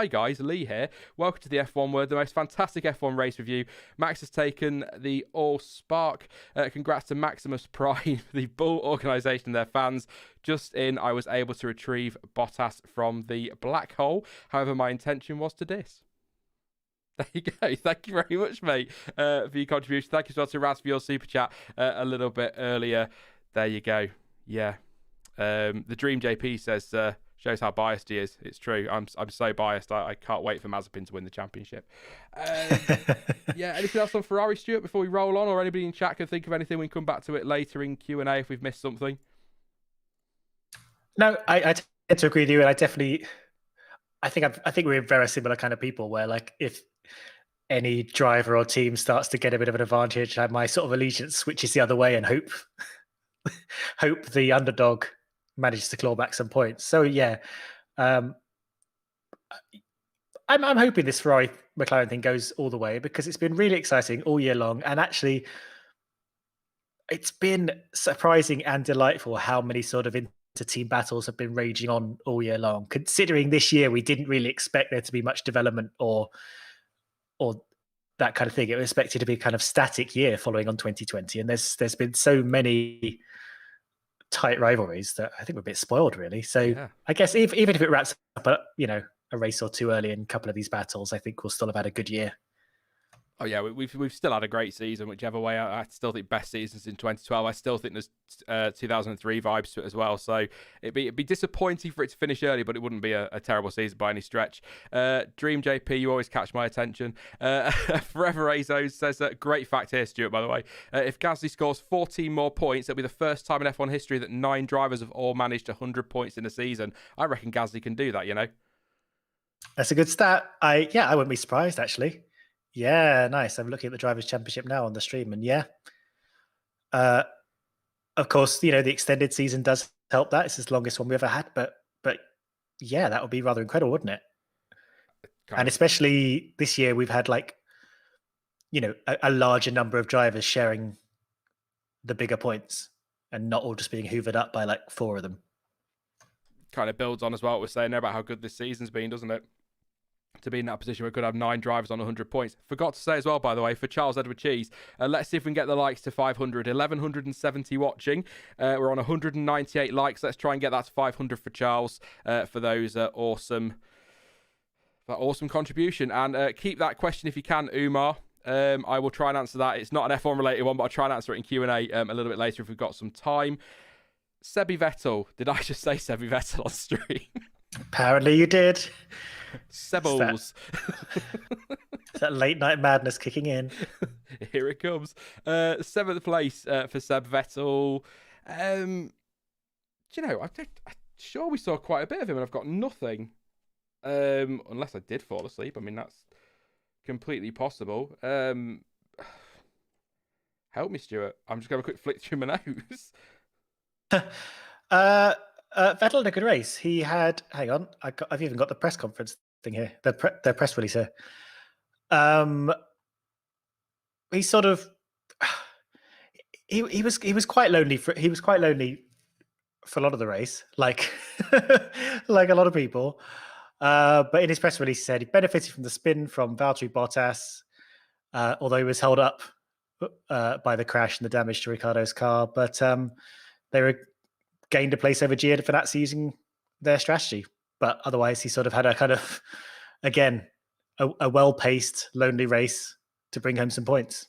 guys, Lee here. Welcome to the F1 Word, the most fantastic F1 race review. Max has taken the All Spark. Congrats to Maximus Prime, the Bull organisation and their fans. Just in, I was able to retrieve Bottas from the black hole. However, my intention was to diss. There you go. Thank you very much, mate, for your contribution. Thank you as well to Raz for your super chat a little bit earlier. There you go. Yeah. The Dream JP says... shows how biased he is. It's true. I'm so biased. I can't wait for Mazepin to win the championship. Yeah. Anything else on Ferrari, Stuart, before we roll on, or anybody in chat can think of anything? We can come back to it later in Q&A if we've missed something. No, I tend to agree with you, and I think we're very similar kind of people. Where like if any driver or team starts to get a bit of an advantage, my sort of allegiance switches the other way and hope the underdog manages to claw back some points. So yeah, I'm hoping this Ferrari McLaren thing goes all the way, because it's been really exciting all year long, and actually it's been surprising and delightful how many sort of inter-team battles have been raging on all year long, considering this year we didn't really expect there to be much development or that kind of thing. It was expected to be a kind of static year following on 2020, and there's been so many tight rivalries that I think we're a bit spoiled, really. So yeah. I guess even if it wraps up a race or two early in a couple of these battles, I think we'll still have had a good year. Oh yeah, we've still had a great season, whichever way. I still think best seasons in 2012. I still think there's 2003 vibes to it as well. So it'd be disappointing for it to finish early, but it wouldn't be a terrible season by any stretch. Dream JP, you always catch my attention. Forever Azo says great fact here, Stuart. By the way, if Gasly scores 14 more points, it'll be the first time in F1 history that 9 drivers have all managed 100 points in a season. I reckon Gasly can do that. You know. That's a good stat. I wouldn't be surprised actually. Yeah, nice. I'm looking at the Drivers' Championship now on the stream, and uh, of course, the extended season does help. That it's the longest one we ever had, but yeah, that would be rather incredible, wouldn't it? And especially this year, we've had a larger number of drivers sharing the bigger points, and not all just being hoovered up by like 4 of them. Kind of builds on as well what we're saying there about how good this season's been, doesn't it? To be in that position, we could have 9 drivers on 100 points. Forgot to say as well, by the way, for Charles Edward Cheese, let's see if we can get the likes to 500. 1,170 watching. We're on 198 likes. Let's try and get that to 500 for Charles for those awesome contribution. And keep that question if you can, Umar. I will try and answer that. It's not an F1 related one, but I'll try and answer it in Q&A a little bit later if we've got some time. Sebi Vettel. Did I just say Sebi Vettel on stream? Apparently you did. Sebbles. Is that late night madness kicking in? Here it comes. 7th place for Seb Vettel. I'm sure we saw quite a bit of him, and I've got nothing. Unless I did fall asleep. I mean, that's completely possible. Help me, Stuart. I'm just going to have a quick flick through my nose. Vettel had a good race. He had. Hang on, I've even got the press conference thing here. The press release here. He sort of. He was quite lonely. He was quite lonely for a lot of the race, like like a lot of people. But in his press release, he said he benefited from the spin from Valtteri Bottas, although he was held up by the crash and the damage to Ricciardo's car. But they were gained a place over Giovinazzi using their strategy. But otherwise, he sort of had a kind of, again, a well-paced, lonely race to bring home some points.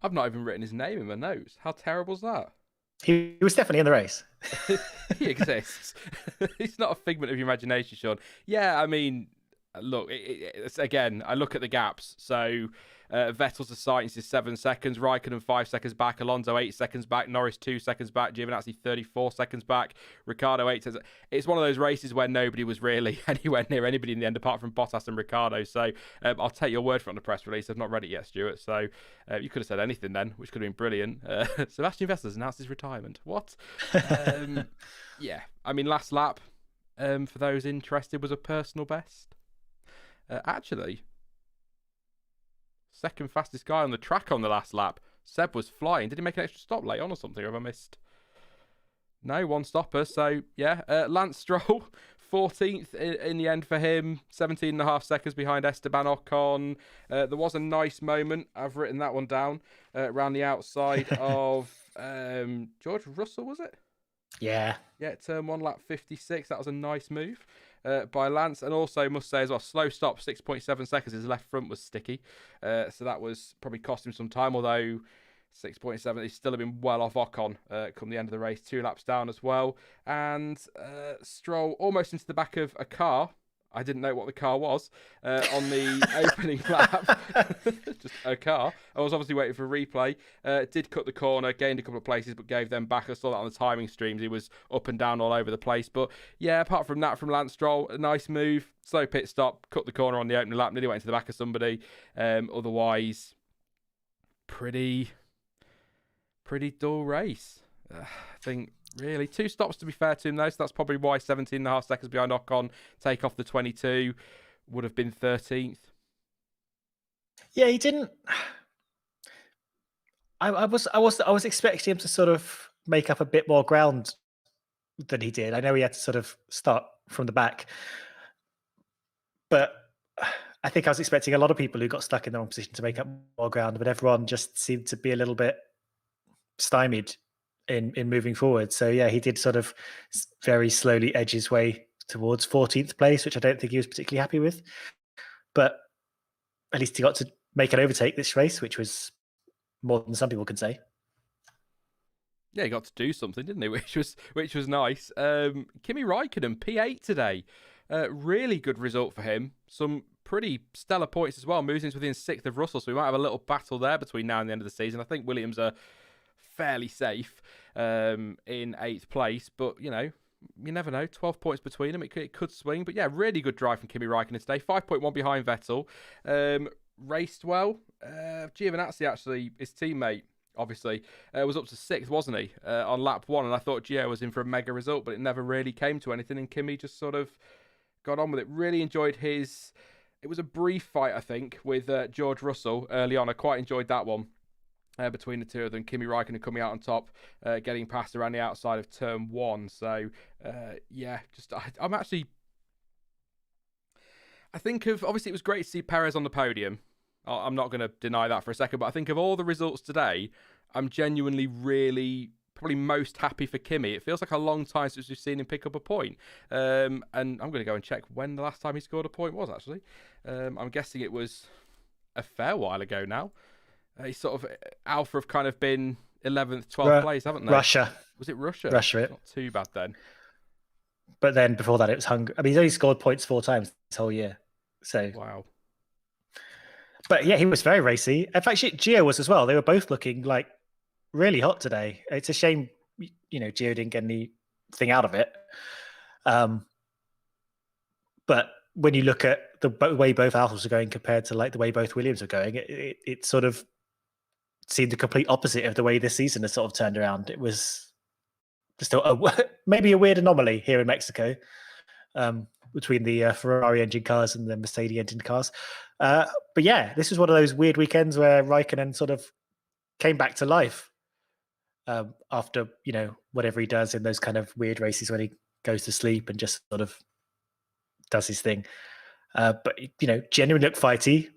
I've not even written his name in my notes. How terrible is that? He was definitely in the race. He exists. It's not a figment of your imagination, Sean. Yeah, I mean, look, it's, again, I look at the gaps. So Vettel's assigns is 7 seconds, Raikkonen 5 seconds back, Alonso 8 seconds back, Norris 2 seconds back, Giovinazzi 34 seconds back, Ricciardo 8 seconds. It's one of those races where nobody was really anywhere near anybody in the end apart from Bottas and Ricciardo. So I'll take your word for it on the press release. I've not read it yet, Stuart. So you could have said anything then, which could have been brilliant. Sebastian Vettel has announced his retirement. What? Yeah, I mean, last lap, for those interested, was a personal best. Actually, second fastest guy on the track on the last lap. Seb was flying. Did he make an extra stop late on or something? Or have I missed? No, one stopper. So, yeah. Lance Stroll, 14th in the end for him. 17.5 seconds behind Esteban Ocon. There was a nice moment. I've written that one down. Around the outside of George Russell, was it? Yeah. Yeah, turn 1, lap 56. That was a nice move by Lance. And also, must say as well, slow stop, 6.7 seconds. His left front was sticky. So that was probably cost him some time, although 6.7, he's still have been well off Ocon come the end of the race. 2 laps down as well. And Stroll almost into the back of a car. I didn't know what the car was on the opening lap. Just a car. I was obviously waiting for a replay. Did cut the corner, gained a couple of places, but gave them back. I saw that on the timing streams. He was up and down all over the place. But yeah, apart from that, from Lance Stroll, a nice move. Slow pit stop, cut the corner on the opening lap, nearly went into the back of somebody. Otherwise, pretty dull race. I think, really. 2 stops to be fair to him, though, so that's probably why 17.5 seconds behind Ocon, take off the 22, would have been 13th. Yeah, he didn't. I was expecting him to sort of make up a bit more ground than he did. I know he had to sort of start from the back, but I think I was expecting a lot of people who got stuck in the wrong position to make up more ground, but everyone just seemed to be a little bit stymied in moving forward. So yeah, he did sort of very slowly edge his way towards 14th place, which I don't think he was particularly happy with. But at least he got to make an overtake this race, which was more than some people can say. Yeah, he got to do something, didn't he? Which was nice. Kimi Raikkonen, P8 today. Really good result for him. Some pretty stellar points as well. Moves into within 6th of Russell, so we might have a little battle there between now and the end of the season. I think Williams are fairly safe in 8th place, but, you know, you never know. 12 points between them. It could swing. But yeah, really good drive from Kimi Räikkönen today. 5.1 behind Vettel. Raced well. Giovinazzi, actually, his teammate, obviously, was up to 6th, wasn't he, on lap 1. And I thought Gio was in for a mega result, but it never really came to anything. And Kimi just sort of got on with it. Really enjoyed his... It was a brief fight, I think, with George Russell early on. I quite enjoyed that one between the two of them. Kimi Räikkönen coming out on top, getting past around the outside of turn 1. So, yeah, I'm actually... I think of... Obviously, it was great to see Perez on the podium. I'm not going to deny that for a second, but I think of all the results today, I'm genuinely really... probably most happy for Kimi. It feels like a long time since we've seen him pick up a point. And I'm going to go and check when the last time he scored a point was, actually. I'm guessing it was a fair while ago now. He's sort of... Alfa have kind of been 11th, 12th place, haven't they? Russia. Was it Russia? Russia. Not too bad then. But then before that, it was Hungary. I mean, he's only scored points 4 times this whole year. So... Wow. But yeah, he was very racy. In fact, Gio was as well. They were both looking like really hot today. It's a shame, Gio didn't get anything out of it. But when you look at the way both Alfas are going compared to like the way both Williams are going, it sort of seemed the complete opposite of the way this season has sort of turned around. It was just maybe a weird anomaly here in Mexico. Between the Ferrari engine cars and the Mercedes engine cars. But yeah, this was one of those weird weekends where Raikkonen sort of came back to life after, whatever he does in those kind of weird races when he goes to sleep and just sort of does his thing. But, genuinely looked fighty,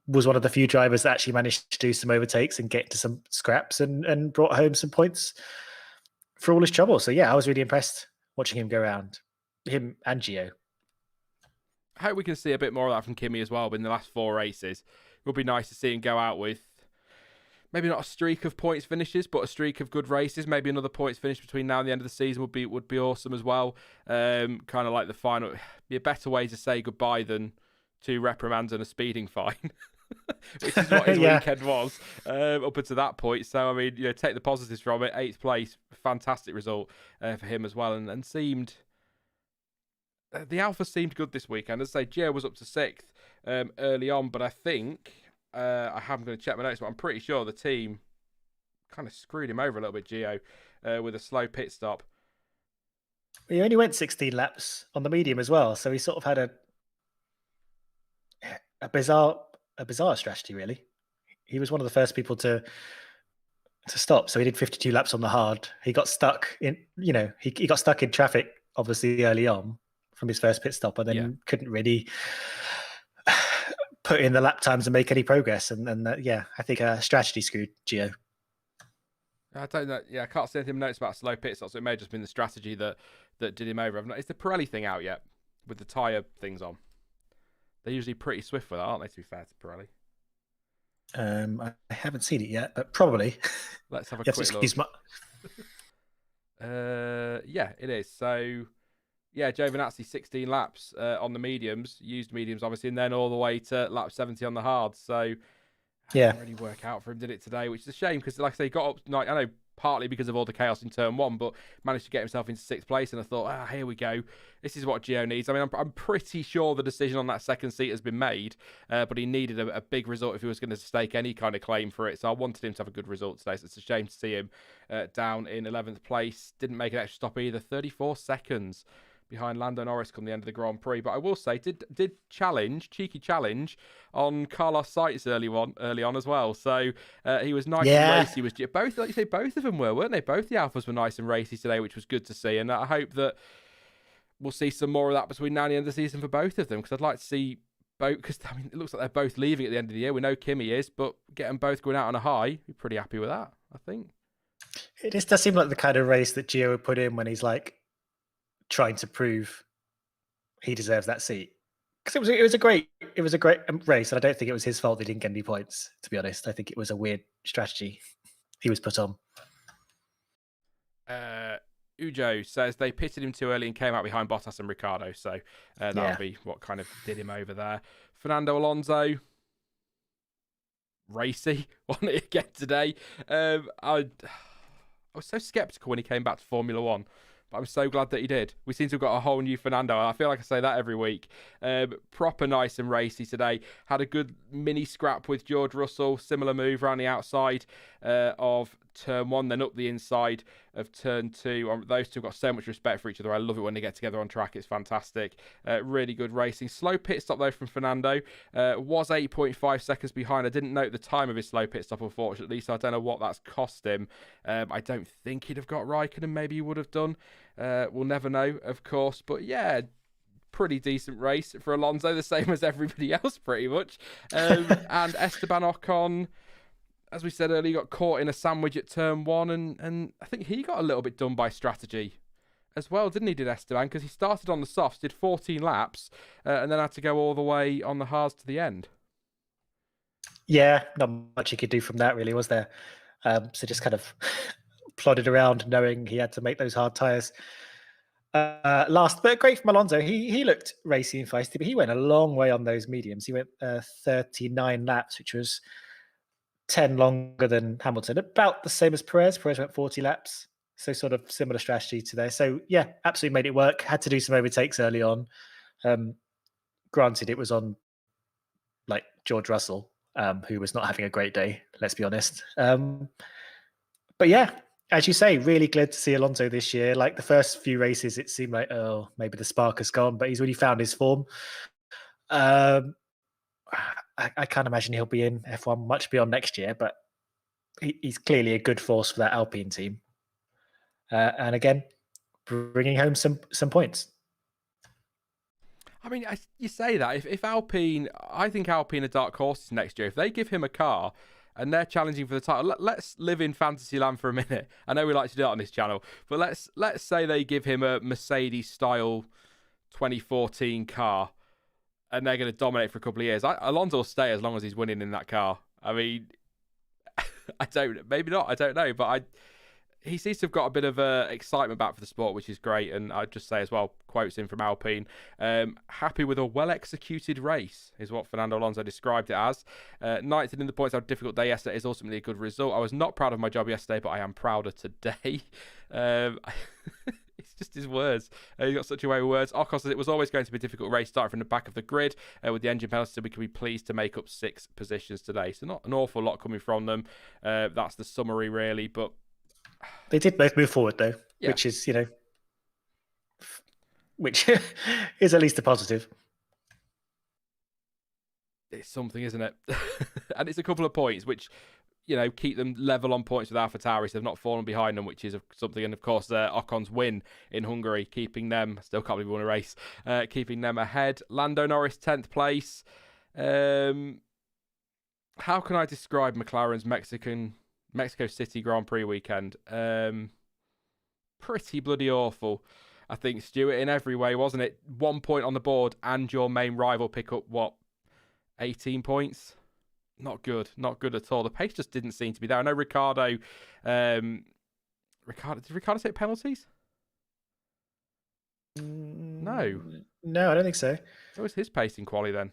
was one of the few drivers that actually managed to do some overtakes and get to some scraps and brought home some points for all his trouble. So yeah, I was really impressed watching him go around, him and Gio. I hope we can see a bit more of that from Kimi as well. But in the last 4 races, it would be nice to see him go out with maybe not a streak of points finishes, but a streak of good races. Maybe another points finish between now and the end of the season would be awesome as well. Kind of like the final, be a better way to say goodbye than 2 reprimands and a speeding fine, which is what his weekend was up until that point. So I mean, take the positives from it. 8th place, fantastic result for him as well, and seemed. The Alfa seemed good this weekend. As I say, Gio was up to 6th early on, but I think, I haven't going to check my notes, but I'm pretty sure the team kind of screwed him over a little bit, Gio, with a slow pit stop. He only went 16 laps on the medium as well, so he sort of had a bizarre strategy, really. He was one of the first people to stop, so he did 52 laps on the hard. He got stuck in, he got stuck in traffic, obviously, early on, from his first pit stop, and then couldn't really put in the lap times and make any progress. And I think strategy screwed Gio. I don't know. Yeah, I can't see anything notes about slow pit stops. So it may have just been the strategy that did him over. Is the Pirelli thing out yet with the tyre things on? They're usually pretty swift with that, aren't they, to be fair to Pirelli? I haven't seen it yet, but probably. Let's have a quick look. Yeah, it is. So... Yeah, Giovinazzi 16 laps on the mediums, used mediums obviously, and then all the way to lap 70 on the hard. So, didn't really work out for him, did it today? Which is a shame because, like I say, he got up. I know partly because of all the chaos in turn 1, but managed to get himself into 6th place. And I thought, here we go. This is what Gio needs. I mean, I'm pretty sure the decision on that second seat has been made, but he needed a big result if he was going to stake any kind of claim for it. So I wanted him to have a good result today. So it's a shame to see him down in 11th place. Didn't make an extra stop either. 34 seconds. Behind Lando Norris come the end of the Grand Prix. But I will say, did cheeky challenge on Carlos Sainz early on as well. So he was nice and racy. Was both, like you say, both of them weren't they? Both the Alphas were nice and racy today, which was good to see. And I hope that we'll see some more of that between now and the end of the season for both of them. Because I'd like to see both, because I mean, it looks like they're both leaving at the end of the year. We know Kimi is, but get them both going out on a high, be pretty happy with that, I think. It just does seem like the kind of race that Gio would put in when he's like, trying to prove he deserves that seat, because it was a great race, and I don't think it was his fault he didn't get any points. To be honest, I think it was a weird strategy he was put on. Ujo says they pitted him too early and came out behind Bottas and Ricciardo, so that'll be what kind of did him over there. Fernando Alonso, racy, won it again today. I was so sceptical when he came back to Formula One. but I'm so glad that he did. We seem to have got a whole new Fernando. I feel like I say that every week. Proper nice and racy today. Had a good mini scrap with George Russell. Similar move around the outside of turn 1, then up the inside of turn 2. Those two have got so much respect for each other. I love it when they get together on track. It's fantastic. Really good racing. Slow pit stop though from Fernando. Was 8.5 seconds behind. I didn't note the time of his slow pit stop, unfortunately, so I don't know what that's cost him. I don't think he'd have got Raikkonen. Maybe he would have done. We'll never know, of course. But yeah, pretty decent race for Alonso, the same as everybody else, pretty much. And Esteban Ocon, as we said earlier, got caught in a sandwich at turn 1, and I think he got a little bit done by strategy as well, didn't he, did Esteban? Because he started on the softs, did 14 laps, and then had to go all the way on the hards to the end. Yeah, not much he could do from that, really, was there? So just kind of plodded around knowing he had to make those hard tyres last. But great from Alonso. He looked racy and feisty, but he went a long way on those mediums. He went 39 laps, which was 10 longer than Hamilton. About the same as Perez. Perez went 40 laps. So sort of similar strategy to there. So yeah, absolutely made it work. Had to do some overtakes early on. Granted, it was on like George Russell, who was not having a great day, let's be honest. But yeah, as you say, really glad to see Alonso this year. Like the first few races, it seemed like, oh, maybe the spark has gone, but he's really found his form. I can't imagine he'll be in F1 much beyond next year, but he's clearly a good force for that Alpine team. And again, bringing home some points. I mean, you say that. If Alpine, I think Alpine are dark horses next year. If they give him a car and they're challenging for the title, let's live in fantasy land for a minute. I know we like to do it on this channel, but let's say they give him a Mercedes-style 2014 car and they're going to dominate for a couple of years. Alonso will stay as long as he's winning in that car. I mean, maybe not, I don't know, but he seems to have got a bit of excitement back for the sport, which is great. And I'd just say as well, quotes in from Alpine, happy with a well-executed race is what Fernando Alonso described it as. Ninth in the points, how difficult day yesterday is ultimately a good result. I was not proud of my job yesterday, but I am prouder today. It's just his words. He got such a way with words. Ocon says it was always going to be a difficult race starting from the back of the grid. With the engine penalty, so we can be pleased to make up 6 positions today. So not an awful lot coming from them. That's the summary, really. But they did both move forward, though, yeah. Which is, which is at least a positive. It's something, isn't it? And it's a couple of points, which, keep them level on points with AlphaTauri, so they've not fallen behind them, which is something. And of course, Ocon's win in Hungary, keeping them, still can't believe we won a race, keeping them ahead. Lando Norris, 10th place. How can I describe McLaren's Mexico City Grand Prix weekend? Pretty bloody awful, I think, Stuart, in every way, wasn't it? 1 point on the board and your main rival pick up, 18 points? Not good at all. The pace just didn't seem to be there. I know Ricardo, did Ricardo take penalties? No, I don't think so. What was his pace in quali then?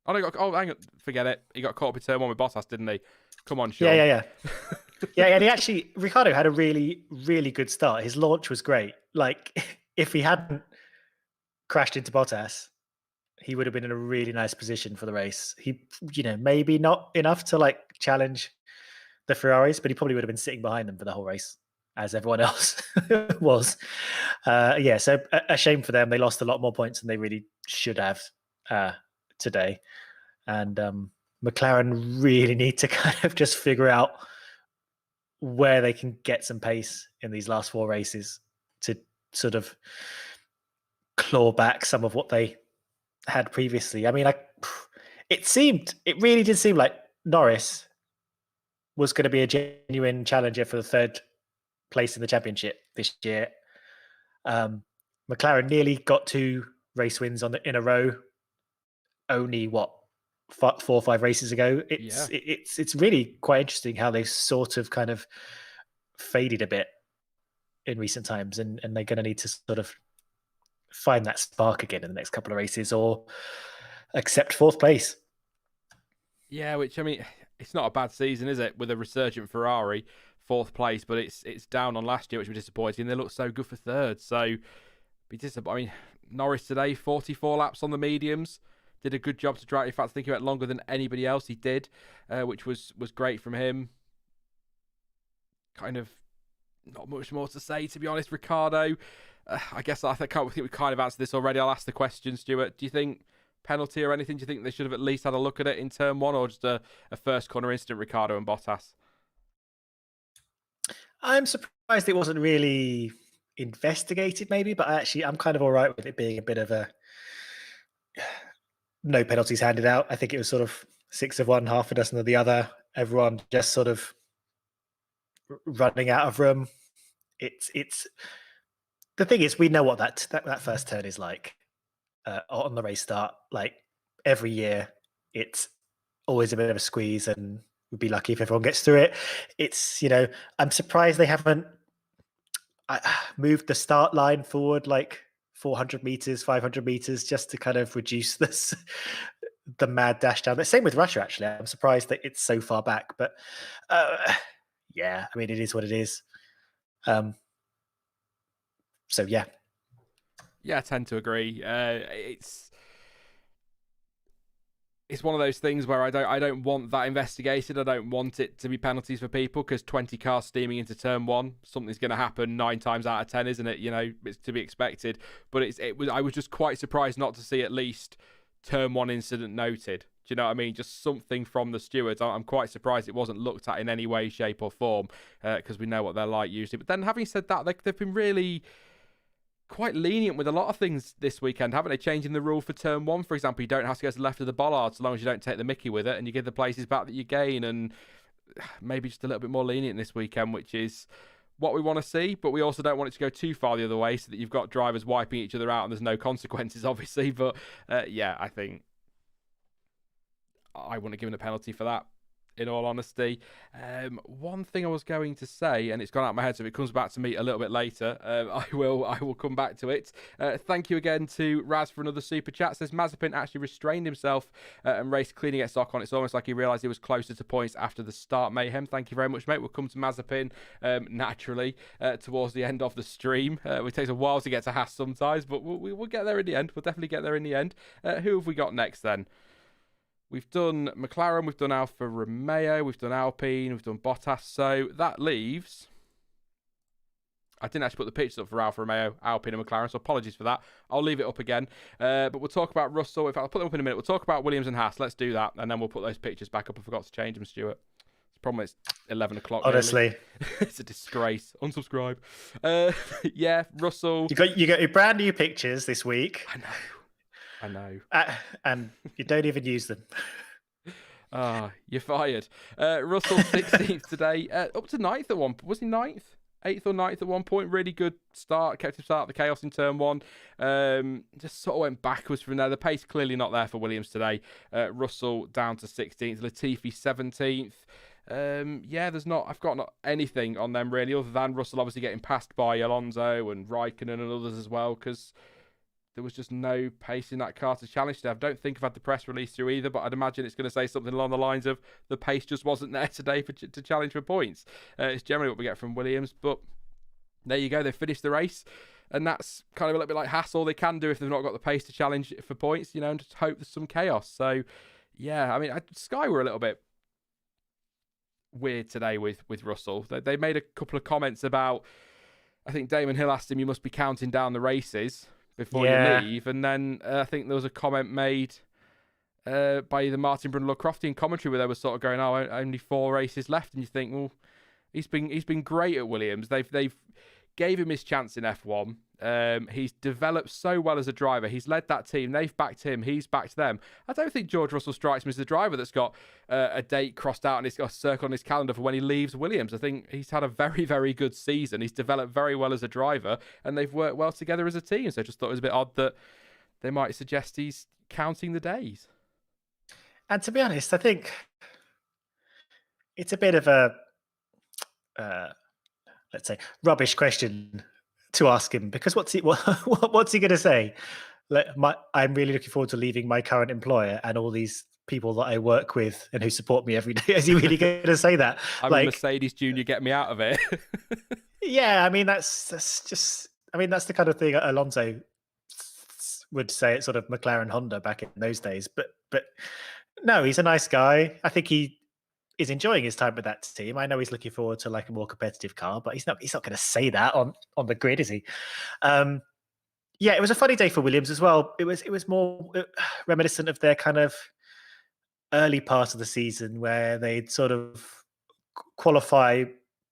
Hang on, forget it. He got caught up in turn 1 with Bottas, didn't he? Come on, Sean. Yeah. Yeah, and Ricardo had a really, really good start. His launch was great. Like, if he hadn't crashed into Bottas, he would have been in a really nice position for the race. He, maybe not enough to challenge the Ferraris, but he probably would have been sitting behind them for the whole race, as everyone else was. So a shame for them. They lost a lot more points than they really should have today. And McLaren really need to kind of just figure out where they can get some pace in these last 4 races to sort of claw back some of what they had previously. I mean, it really did seem like Norris was going to be a genuine challenger for the 3rd place in the championship this year. McLaren nearly got 2 race wins in a row. Only 4 or 5 races ago. It's really quite interesting how they sort of kind of faded a bit in recent times, and they're going to need to sort of find that spark again in the next couple of races or accept 4th place. Yeah, which, I mean, it's not a bad season, is it? With a resurgent Ferrari, 4th place, but it's down on last year, which was disappointing. They looked so good for 3rd, so be disappointed. I mean, Norris today, 44 laps on the mediums, did a good job to drive. In fact, I think he went longer than anybody else. He did, which was great from him. Kind of not much more to say, to be honest. Ricardo, I guess I think we kind of answered this already. I'll ask the question, Stuart. Do you think penalty or anything? Do you think they should have at least had a look at it in turn 1, or just a first corner incident, Ricardo and Bottas? I'm surprised it wasn't really investigated, maybe, but I'm kind of all right with it being a bit of a no penalties handed out. I think it was sort of 6 of one, half a dozen of the other. Everyone just sort of running out of room. It's the thing is, we know what that first turn is like on the race start. Like every year, it's always a bit of a squeeze, and we'd be lucky if everyone gets through it. It's, I'm surprised they haven't moved the start line forward like 400 meters, 500 meters, just to kind of reduce the mad dash down. The same with Russia, actually. I'm surprised that it's so far back, but yeah, I mean, it is what it is. So yeah. Yeah, I tend to agree. It's one of those things where I don't want that investigated. I don't want it to be penalties for people, because 20 cars steaming into turn 1, something's going to happen 9 times out of 10, isn't it? It's to be expected. But I was just quite surprised not to see at least turn 1 incident noted. Do you know what I mean? Just something from the stewards. I'm quite surprised it wasn't looked at in any way, shape or form, because we know what they're like usually. But then, having said that, they've been really quite lenient with a lot of things this weekend, haven't they? Changing the rule for turn 1, for example. You don't have to go to the left of the bollard so long as you don't take the mickey with it, and you give the places back that you gain, and maybe just a little bit more lenient this weekend, which is what we want to see. But we also don't want it to go too far the other way, so that you've got drivers wiping each other out and there's no consequences, obviously. But yeah, I think I wouldn't have given a penalty for that, in all honesty. One thing I was going to say, and it's gone out of my head, so if it comes back to me a little bit later, I will come back to it. Thank you again to Raz for another super chat. Says Mazepin actually restrained himself and raced clean to get stock on. It's almost like he realised he was closer to points after the start. Mayhem, thank you very much, mate. We'll come to Mazepin naturally towards the end of the stream. It takes a while to get to Haas sometimes, but we'll get there in the end. We'll definitely get there in the end. Who have we got next then? We've done McLaren, we've done Alfa Romeo, we've done Alpine, we've done Bottas. So that leaves... I didn't actually put the pictures up for Alfa Romeo, Alpine and McLaren, so apologies for that. I'll leave it up again. But we'll talk about Russell. In fact, I'll put them up in a minute. We'll talk about Williams and Haas. Let's do that, and then we'll put those pictures back up. I forgot to change them, Stuart. The problem is 11 o'clock. Honestly. It's a disgrace. Unsubscribe. Yeah, Russell. You got your brand new pictures this week. I know. And you don't even use them. You're fired. Russell 16th today, up to 9th at one point. Was he 9th? 8th or 9th at one point. Really good start. Kept him start the chaos in turn 1. Just sort of went backwards from there. The pace clearly not there for Williams today. Russell down to 16th. Latifi 17th. Yeah, I've got not anything on them really, other than Russell obviously getting passed by Alonso and Raikkonen and others as well, because there was just no pace in that car to challenge today. I don't think I've had the press release through either, but I'd imagine it's going to say something along the lines of the pace just wasn't there today to challenge for points. It's generally what we get from Williams, but there you go. They finished the race, and that's kind of a little bit like Haas. All they can do if they've not got the pace to challenge for points, and just hope there's some chaos. So, yeah, I mean, Sky were a little bit weird today with Russell. They made a couple of comments about, I think Damon Hill asked him, you must be counting down the races before you leave, and then I think there was a comment made by either Martin Brundle or Crofty in commentary where they were sort of going, only 4 races left, and you think, well, he's been great at Williams. They've gave him his chance in F1. He's developed so well as a driver. He's led that team. They've backed him. He's backed them. I don't think George Russell strikes me as the driver that's got a date crossed out and he's got a circle on his calendar for when he leaves Williams. I think he's had a very, very good season. He's developed very well as a driver, and they've worked well together as a team. So I just thought it was a bit odd that they might suggest he's counting the days. And to be honest, I think it's a bit of a, let's say, rubbish question to ask him, because what's he going to say? I'm really looking forward to leaving my current employer, and all these people that I work with and who support me every day. Is he really going to say that? I'm a Mercedes junior, get me out of it. Yeah, I mean that's just. I mean that's the kind of thing Alonso would say at sort of McLaren Honda back in those days. But no, he's a nice guy. I think he is enjoying his time with that team. I know he's looking forward to like a more competitive car, but he's not going to say that on the grid, is he? Yeah, it was a funny day for Williams as well. It was more reminiscent of their kind of early part of the season where they'd sort of qualify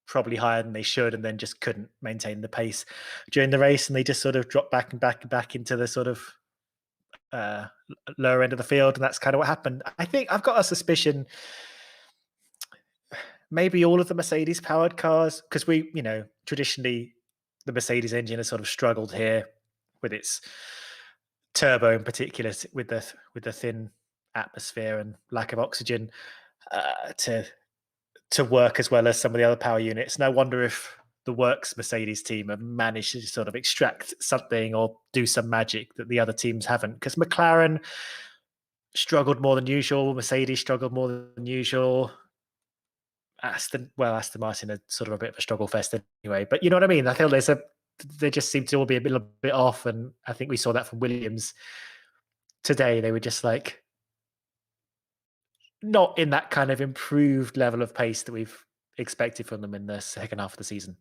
probably higher than they should and then just couldn't maintain the pace during the race, and they just sort of dropped back into the sort of lower end of the field, and that's kind of what happened. I think I've got a suspicion maybe all of the Mercedes powered cars, because we, traditionally the Mercedes engine has sort of struggled here with its turbo in particular, with the thin atmosphere and lack of oxygen to work as well as some of the other power units. And I wonder if the Works Mercedes team have managed to sort of extract something or do some magic that the other teams haven't, because McLaren struggled more than usual, Mercedes struggled more than usual. Aston Martin are sort of a bit of a struggle fest anyway. But you know what I mean? I feel they just seem to all be a little bit off, and I think we saw that from Williams today. They were just like not in that kind of improved level of pace that we've expected from them in the second half of the season.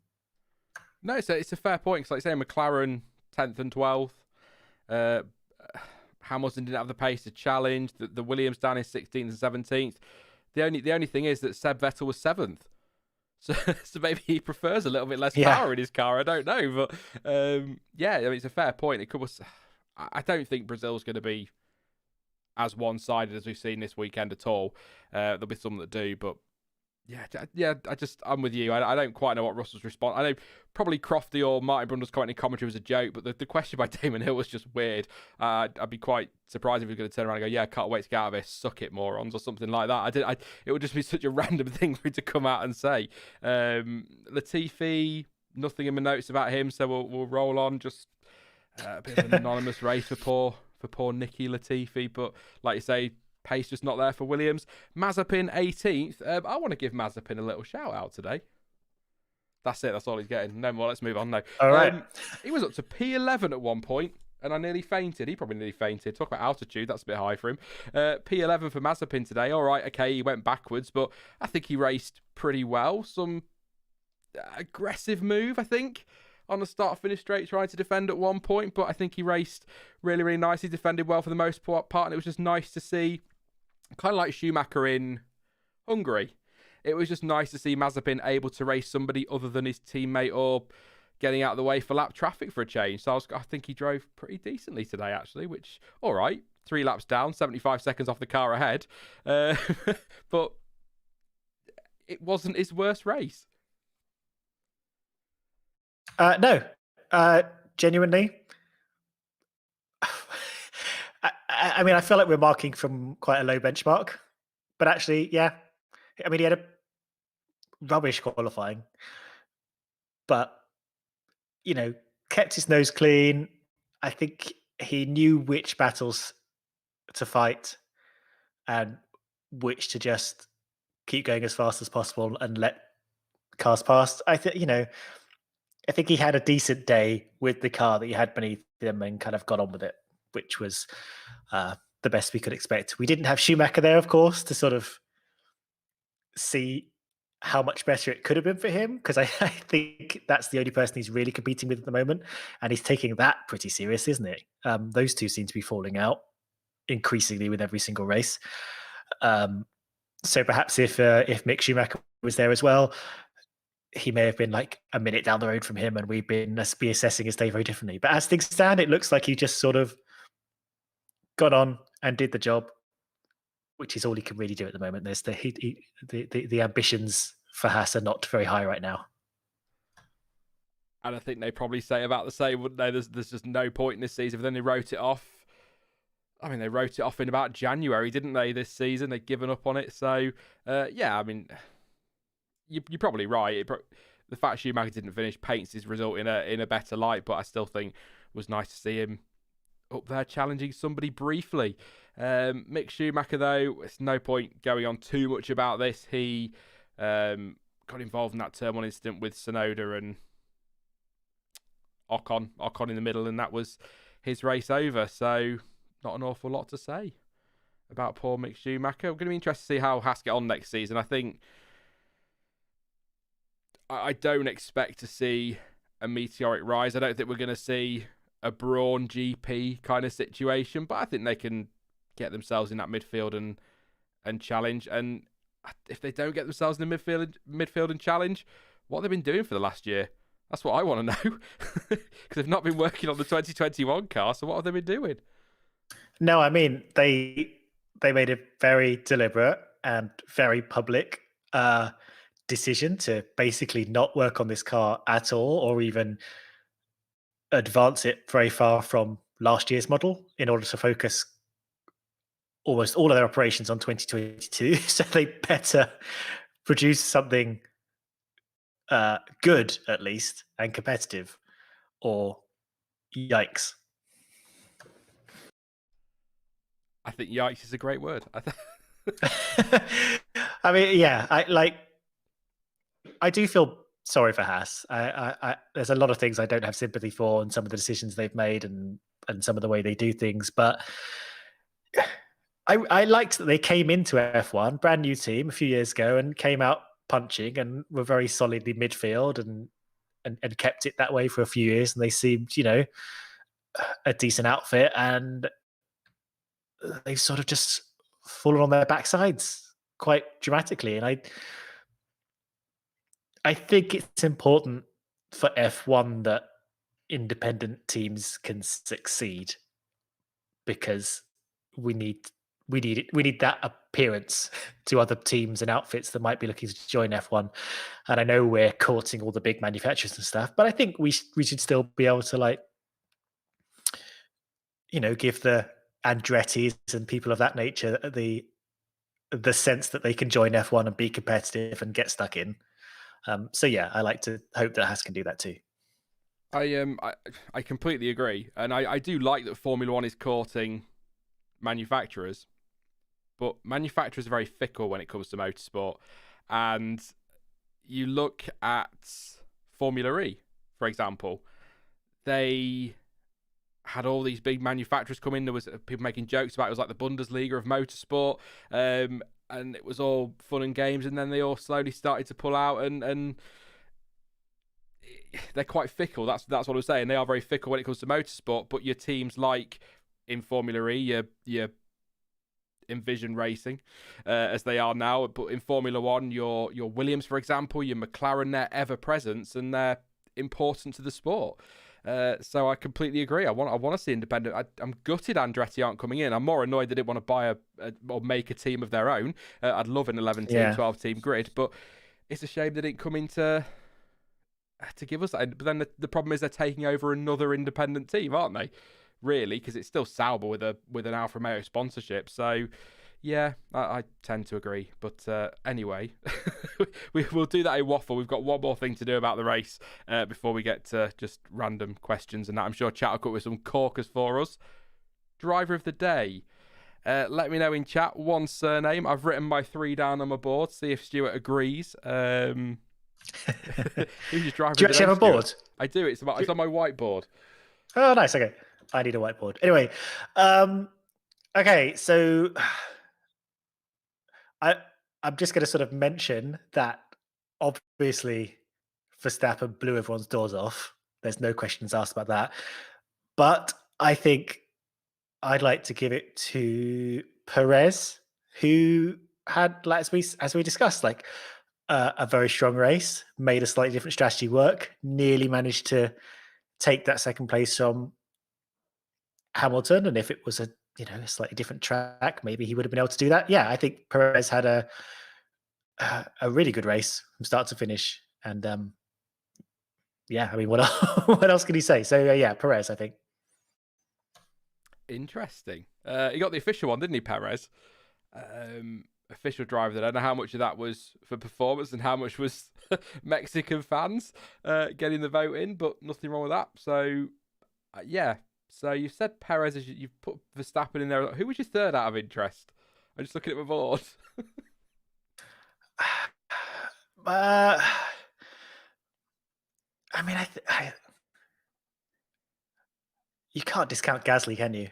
No, it's a fair point. Because like I say, McLaren 10th and 12th. Hamilton didn't have the pace to challenge. The Williams down in 16th and 17th. The only thing is that Seb Vettel was 7th. So maybe he prefers a little bit less power in his car. I don't know. But yeah, I mean, it's a fair point. I don't think Brazil's going to be as one-sided as we've seen this weekend at all. There'll be some that do, but I'm with you. I don't quite know what Russell's response. I know probably Crofty or Martin Brundle's commenting commentary was a joke, but the question by Damon Hill was just weird. I'd be quite surprised if he was going to turn around and go, "Yeah, can't wait to get out of here, suck it, morons," or something like that. It would just be such a random thing for him to come out and say. Latifi, nothing in my notes about him, so we'll roll on. Just a bit of an anonymous race for poor Nicky Latifi, but like you say, pace just not there for Williams. Mazepin 18th. I want to give Mazepin a little shout out today. That's it. That's all he's getting. No more. Let's move on now. All right. He was up to P11 at one point, and I nearly fainted. He probably nearly fainted. Talk about altitude. That's a bit high for him. P11 for Mazepin today. All right. Okay. He went backwards, but I think he raced pretty well. Some aggressive move, I think, on the start-finish straight, trying to defend at one point, but I think he raced really, really nicely, defended well for the most part, and it was just nice to see, kind of like Schumacher in Hungary. It was just nice to see Mazepin able to race somebody other than his teammate or getting out of the way for lap traffic for a change. So I think he drove pretty decently today, actually, which, all right, 3 laps down, 75 seconds off the car ahead, but it wasn't his worst race. No, genuinely. I mean, I feel like we're marking from quite a low benchmark, but actually, yeah. I mean, he had a rubbish qualifying, but, kept his nose clean. I think he knew which battles to fight and which to just keep going as fast as possible and let cars past. I think he had a decent day with the car that he had beneath him and kind of got on with it, which was the best we could expect. We didn't have Schumacher there, of course, to sort of see how much better it could have been for him, because I think that's the only person he's really competing with at the moment, and he's taking that pretty serious, isn't it? Those two seem to be falling out increasingly with every single race. So perhaps if Mick Schumacher was there as well, he may have been like a minute down the road from him, and we'd be assessing his day very differently. But as things stand, it looks like he just sort of got on and did the job, which is all he can really do at the moment. There's the ambitions for Haas are not very high right now. And I think they probably say about the same, wouldn't they? There's just no point in this season. But then they wrote it off. I mean, they wrote it off in about January, didn't they, this season? They'd given up on it. So, yeah, I mean, you're probably right. The fact Schumacher didn't finish paints his result in a better light, but I still think it was nice to see him up there challenging somebody briefly. Mick Schumacher, though, it's no point going on too much about this. He got involved in that turn one incident with Tsunoda and Ocon in the middle, and that was his race over. So not an awful lot to say about poor Mick Schumacher. I'm going to be interested to see how Haas get on next season. I think I don't expect to see a meteoric rise. I don't think we're going to see a Brawn GP kind of situation, but I think they can get themselves in that midfield and challenge. And if they don't get themselves in the midfield and challenge, what have they been doing for the last year? That's what I want to know. Because they've not been working on the 2021 car, so what have they been doing? No, I mean, they made a very deliberate and very public decision to basically not work on this car at all, or even advance it very far from last year's model in order to focus almost all of their operations on 2022. So they better produce something good, at least, and competitive, or yikes. I think yikes is a great word. I mean, yeah, I do feel sorry for Haas. There's a lot of things I don't have sympathy for, and some of the decisions they've made, and some of the way they do things. But I liked that they came into F1, brand new team, a few years ago, and came out punching and were very solidly midfield and kept it that way for a few years. And they seemed, a decent outfit, and they've sort of just fallen on their backsides quite dramatically. And I think it's important for F1 that independent teams can succeed, because we need that appearance to other teams and outfits that might be looking to join F1. And I know we're courting all the big manufacturers and stuff, but I think we should still be able to give the Andrettis and people of that nature the sense that they can join F1 and be competitive and get stuck in. So yeah, I like to hope that Haas can do that too. I completely agree, and I do like that Formula One is courting manufacturers, but manufacturers are very fickle when it comes to motorsport. And you look at Formula E, for example, they had all these big manufacturers come in. There was people making jokes about it was like the Bundesliga of motorsport, and it was all fun and games. And then they all slowly started to pull out, and they're quite fickle. That's what I was saying. They are very fickle when it comes to motorsport. But your teams like in Formula E, your Envision Racing, as they are now, but in Formula One, your Williams, for example, your McLaren, they're ever present and they're important to the sport. So I completely agree. I want to see independent. I'm gutted Andretti aren't coming in. I'm more annoyed they didn't want to buy or make a team of their own. I'd love an 11-team, 12-team grid, but it's a shame they didn't come in to give us that. But then the problem is they're taking over another independent team, aren't they? Really, because it's still Sauber with an Alfa Romeo sponsorship. So yeah, I tend to agree. But anyway, we'll do that in Waffle. We've got one more thing to do about the race before we get to just random questions and that. I'm sure chat will come with some corkers for us. Driver of the day. Let me know in chat. One surname. I've written my 3 down on my board. See if Stuart agrees. Who's your driver? Do you actually have a board? I do. It's on my whiteboard. Oh, nice. Okay. I need a whiteboard. Anyway, okay, so I'm just going to sort of mention that obviously Verstappen blew everyone's doors off. There's no questions asked about that. But I think I'd like to give it to Perez, who had, as we discussed, a very strong race, made a slightly different strategy work, nearly managed to take that second place from Hamilton, and if it was a slightly different track, maybe he would have been able to do that. Yeah, I think Perez had a really good race from start to finish, and yeah, I mean, what else can he say? So yeah, Perez, I think. Interesting. He got the official one, didn't he, Perez? Official driver. I don't know how much of that was for performance and how much was Mexican fans getting the vote in, but nothing wrong with that. So yeah. So you said Perez, you've put Verstappen in there. Who was your third out of interest? I'm just looking at my board. uh, I mean, you can't discount Gasly, can you?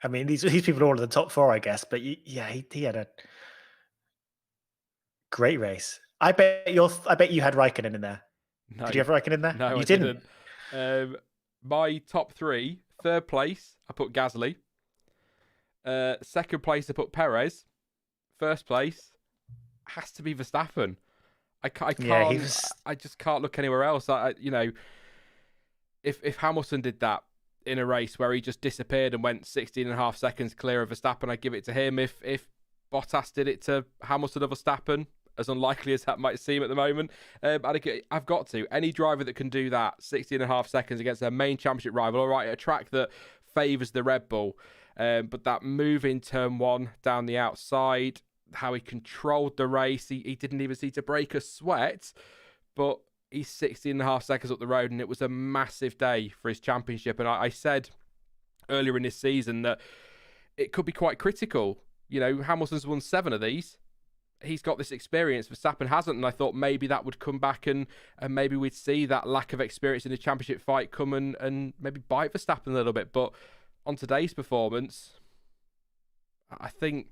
I mean, these people are all in the top four, I guess. But he had a great race. I bet you had Raikkonen in there. No, Did you have Raikkonen in there? No, you I didn't. My top three: third place, I put Gasly. Second place, I put Perez. First place has to be Verstappen. I can't. Yeah, I just can't look anywhere else. If Hamilton did that in a race where he just disappeared and went 16 and a half seconds clear of Verstappen, I'd give it to him. If Bottas did it to Hamilton or Verstappen, as unlikely as that might seem at the moment, I've got to. Any driver that can do that 16 and a half seconds against their main championship rival, all right, a track that favours the Red Bull, but that move in turn one down the outside, how he controlled the race, he didn't even see to break a sweat, but he's 16 and a half seconds up the road, and it was a massive day for his championship. And I said earlier in this season that it could be quite critical. You know, Hamilton's won 7 of these. He's got this experience, Verstappen hasn't, and I thought maybe that would come back and maybe we'd see that lack of experience in the championship fight come and maybe bite Verstappen a little bit. But on today's performance, I think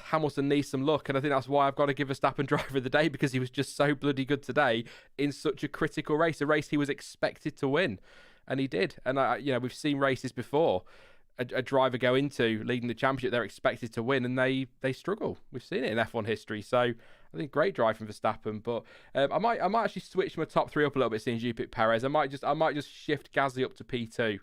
Hamilton needs some luck, and I think that's why I've got to give Verstappen driver of the day, because he was just so bloody good today in such a critical race, a race he was expected to win, and he did. And we've seen races before, a driver go into leading the championship, they're expected to win, and they struggle. We've seen it in F1 history. So I think great drive from Verstappen, but I might actually switch my top 3 up a little bit, seeing you pick Perez. I might just shift Gasly up to P2.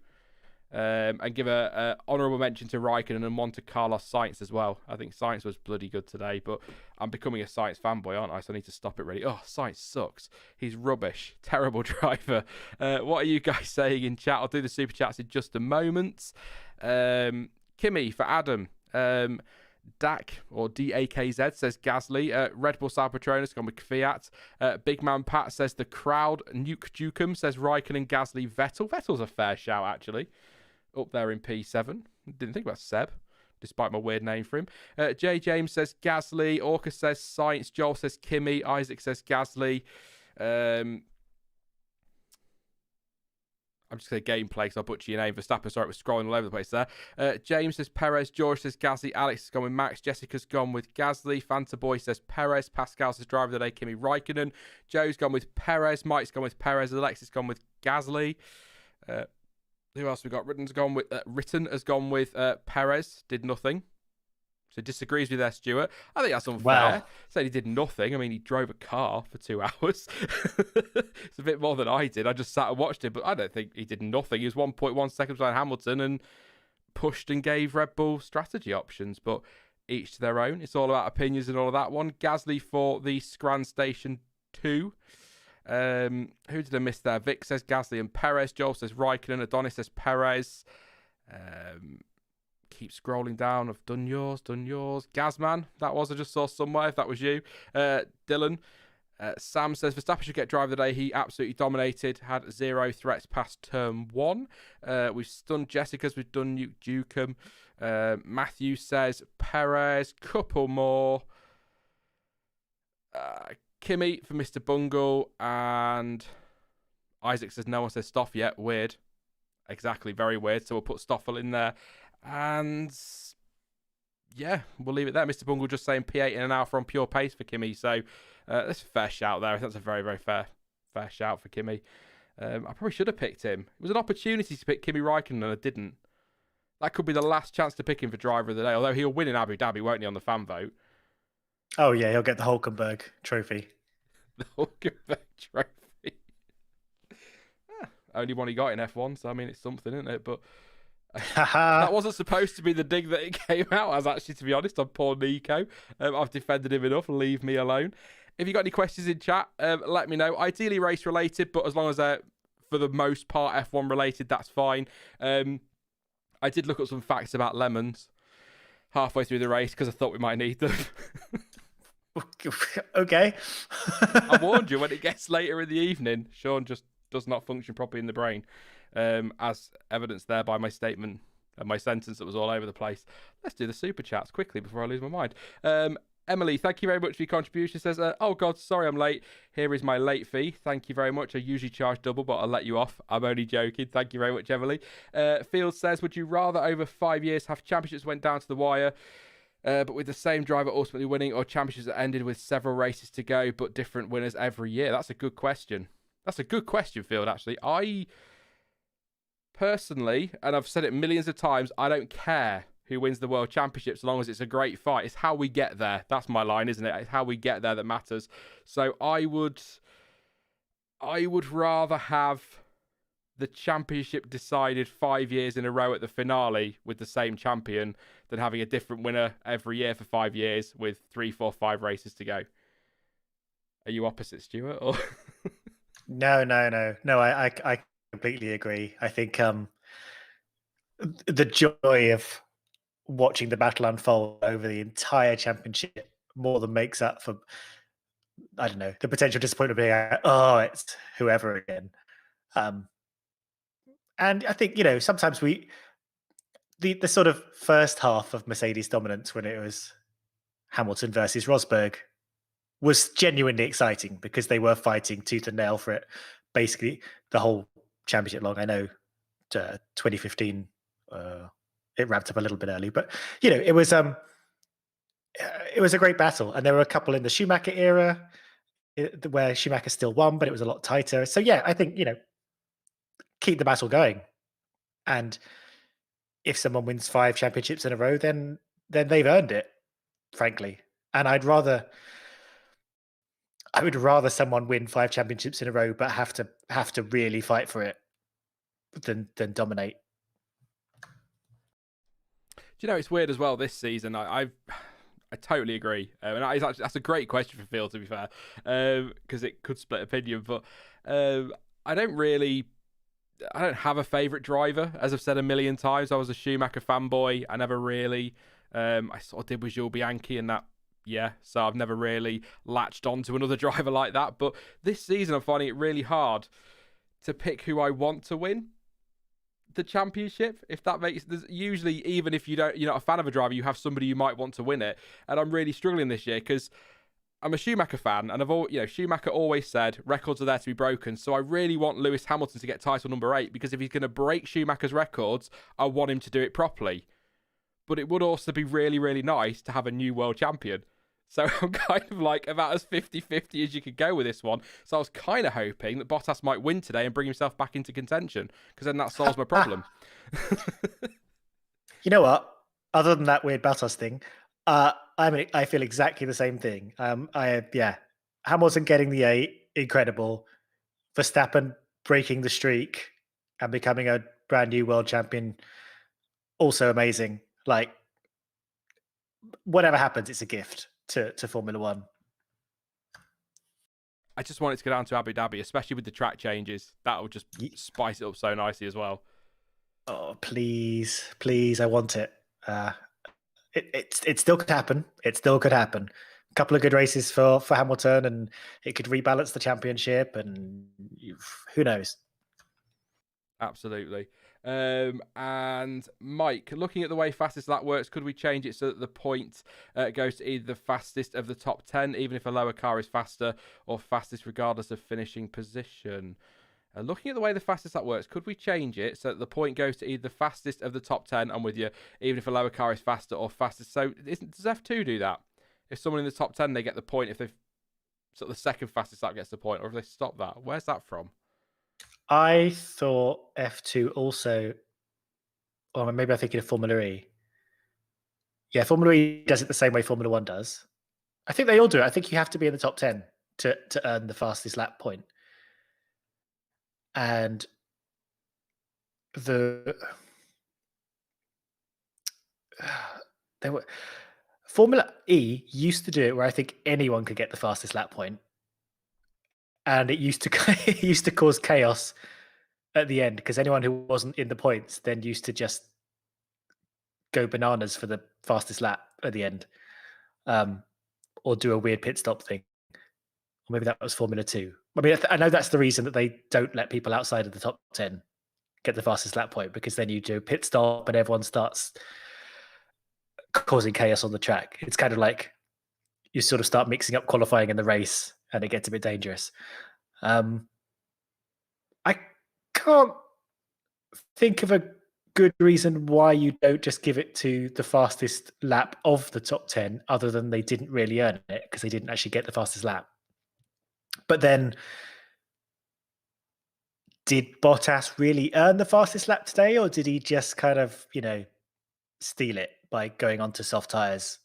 And give a honourable mention to Raikkonen and one to Carlos Sainz as well. I think Sainz was bloody good today, but I'm becoming a Sainz fanboy, aren't I? So I need to stop it really. Oh, Sainz sucks. He's rubbish. Terrible driver. What are you guys saying in chat? I'll do the super chats in just a moment. Kimmy for Adam. Dak or DAKZ says Gasly. Red Bull Sal Patronus gone with Fiat. Big Man Pat says the crowd. Nuke Dukem says Raikkonen, Gasly, Vettel. Vettel's a fair shout, actually. Up there in P7. Didn't think about Seb, despite my weird name for him. J. James says Gasly. Orca says Sainz. Joel says Kimmy. Isaac says Gasly. I'm just going to gameplay because I'll butcher your name. Verstappen, sorry, it was scrolling all over the place there. James says Perez. George says Gasly. Alex has gone with Max. Jessica's gone with Gasly. Fanta Boy says Perez. Pascal says driver of the day, Kimi Raikkonen. Joe's gone with Perez. Mike's gone with Perez. Alexis gone with Gasly. Who else we got? Written has gone with Perez. Did nothing. So disagrees with there, Stuart. I think that's unfair. Wow. Said he did nothing. I mean, he drove a car for 2 hours. It's a bit more than I did. I just sat and watched it, but I don't think he did nothing. He was 1.1 seconds behind Hamilton and pushed and gave Red Bull strategy options, but each to their own. It's all about opinions and all of that one. Gasly for the Scran Station 2. Who did I miss there? Vic says Gasly and Perez. Joel says Raikkonen. Adonis says Perez. Keep scrolling down. I've done yours. Gazman, that was. I just saw somewhere if that was you. Dylan. Sam says Verstappen should get driver of the day. He absolutely dominated. Had 0 threats past turn 1. We've stunned Jessica's. We've done Nuke Dukem. Matthew says Perez. Couple more. Kimmy for Mr. Bungle. And Isaac says no one says Stoff yet. Weird. Exactly. Very weird. So we'll put Stoffel in there. And yeah, we'll leave it there. Mr. Bungle just saying P8 in an hour from pure pace for Kimmy. So that's a fair shout there. I think that's a very, very fair shout for Kimmy. I probably should have picked him. It was an opportunity to pick Kimi Raikkonen and I didn't. That could be the last chance to pick him for driver of the day. Although he'll win in Abu Dhabi, won't he, on the fan vote? Oh yeah, he'll get the Hulkenberg trophy. The Hulkenberg trophy. Only one he got in F1, so I mean it's something, isn't it? But that wasn't supposed to be the dig that it came out as, actually, to be honest, on poor Nico. I've defended him enough. Leave me alone. If you've got any questions in chat, let me know. Ideally race related, but as long as they're, for the most part, F1 related, that's fine. I did look up some facts about lemons halfway through the race because I thought we might need them. Okay. I warned you, when it gets later in the evening, Sean just does not function properly in the brain. as evidenced there by my statement and my sentence that was all over the place. Let's do the super chats quickly before I lose my mind. Emily, thank you very much for your contribution. Says, oh God, sorry I'm late. Here is my late fee. Thank you very much. I usually charge double, but I'll let you off. I'm only joking. Thank you very much, Emily. Field says, would you rather over 5 years have championships went down to the wire, but with the same driver ultimately winning, or championships that ended with several races to go, but different winners every year? That's a good question. That's a good question, Field, actually. I personally, and I've said it millions of times, I don't care who wins the World Championship as long as it's a great fight. It's how we get there. That's my line, isn't it? It's how we get there that matters. So I would rather have the championship decided 5 years in a row at the finale with the same champion than having a different winner every year for 5 years with 3, 4, 5 races to go. Are you opposite, Stuart? Or No. I completely agree. I think the joy of watching the battle unfold over the entire championship more than makes up for, I don't know, the potential disappointment of being, oh, it's whoever again. And I think, sometimes the sort of first half of Mercedes dominance, when it was Hamilton versus Rosberg, was genuinely exciting because they were fighting tooth and nail for it basically the whole championship long. I know 2015 it ramped up a little bit early, but it was a great battle, and there were a couple in the Schumacher era where Schumacher still won, but it was a lot tighter. So yeah, I think keep the battle going, and if someone wins 5 championships in a row, then they've earned it, frankly. And I would rather someone win 5 championships in a row but have to really fight for it than dominate. do you know, it's weird as well this season. I totally agree, and that's a great question for Phil, to be fair, because it could split opinion. But I don't have a favourite driver. As I've said a million times, I was a Schumacher fanboy. I never really, I sort of did with Jules Bianchi and that. Yeah, so I've never really latched onto another driver like that. But this season, I'm finding it really hard to pick who I want to win the championship. If that makes, there's usually, even if you're not a fan of a driver, you have somebody you might want to win it. And I'm really struggling this year because I'm a Schumacher fan, and Schumacher always said records are there to be broken. So I really want Lewis Hamilton to get title number 8, because if he's going to break Schumacher's records, I want him to do it properly. But it would also be really, really nice to have a new world champion. So I'm kind of like about as 50-50 as you could go with this one. So I was kind of hoping that Bottas might win today and bring himself back into contention, because then that solves my problem. You know what? Other than that weird Bottas thing, I feel exactly the same thing. Hamilton getting the 8, incredible. Verstappen breaking the streak and becoming a brand new world champion, also amazing. Like, whatever happens, it's a gift to Formula One. I just want it to go down to Abu Dhabi, especially with the track changes. That will just spice it up so nicely as well. Oh, please, I want it. It still could happen. It still could happen. A couple of good races for Hamilton, and it could rebalance the championship, and who knows? Absolutely. And Mike, looking at the way fastest lap works, could we change it so that the point goes to either the fastest of the top 10, even if a lower car is faster, or fastest regardless of finishing position? Looking at the way the fastest lap works, could we change it so that the point goes to either the fastest of the top 10, I'm with you, even if a lower car is faster or fastest? So does F2 do that? If someone in the top 10, they get the point, if they've sort of the second fastest lap gets the point, or if they stop that? Where's that from? I thought F2 also, or maybe I'm thinking of Formula E. Yeah, Formula E does it the same way Formula One does. I think they all do it. I think you have to be in the top 10 to earn the fastest lap point. And Formula E used to do it where I think anyone could get the fastest lap point, and it used to cause chaos at the end, because anyone who wasn't in the points then used to just go bananas for the fastest lap at the end, or do a weird pit stop thing. Or maybe that was Formula 2. I mean, I know that's the reason that they don't let people outside of the top 10 get the fastest lap point, because then you do a pit stop and everyone starts causing chaos on the track. It's kind of like you sort of start mixing up qualifying and the race, and it gets a bit dangerous. I can't think of a good reason why you don't just give it to the fastest lap of the top 10, other than they didn't really earn it because they didn't actually get the fastest lap. But then, did Bottas really earn the fastest lap today, or did he just kind of, steal it by going onto soft tires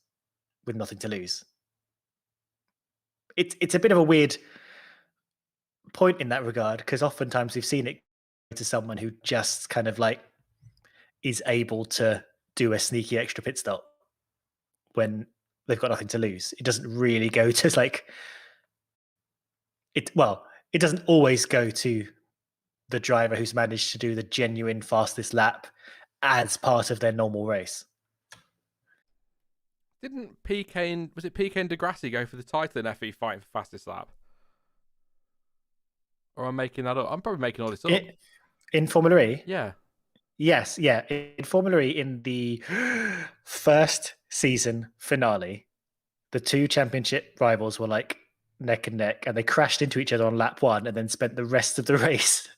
with nothing to lose? It's a bit of a weird point in that regard, because oftentimes we've seen it to someone who just kind of like is able to do a sneaky extra pit stop when they've got nothing to lose. It doesn't really go to like it. Well, it doesn't always go to the driver who's managed to do the genuine fastest lap as part of their normal race. Didn't Piquet and Degrassi go for the title in FE fighting for fastest lap? Or am I making that up? I'm probably making all this up. In Formula E? Yeah. Yes, yeah. In Formula E, in the first season finale, the two championship rivals were like neck and neck, and they crashed into each other on lap 1 and then spent the rest of the race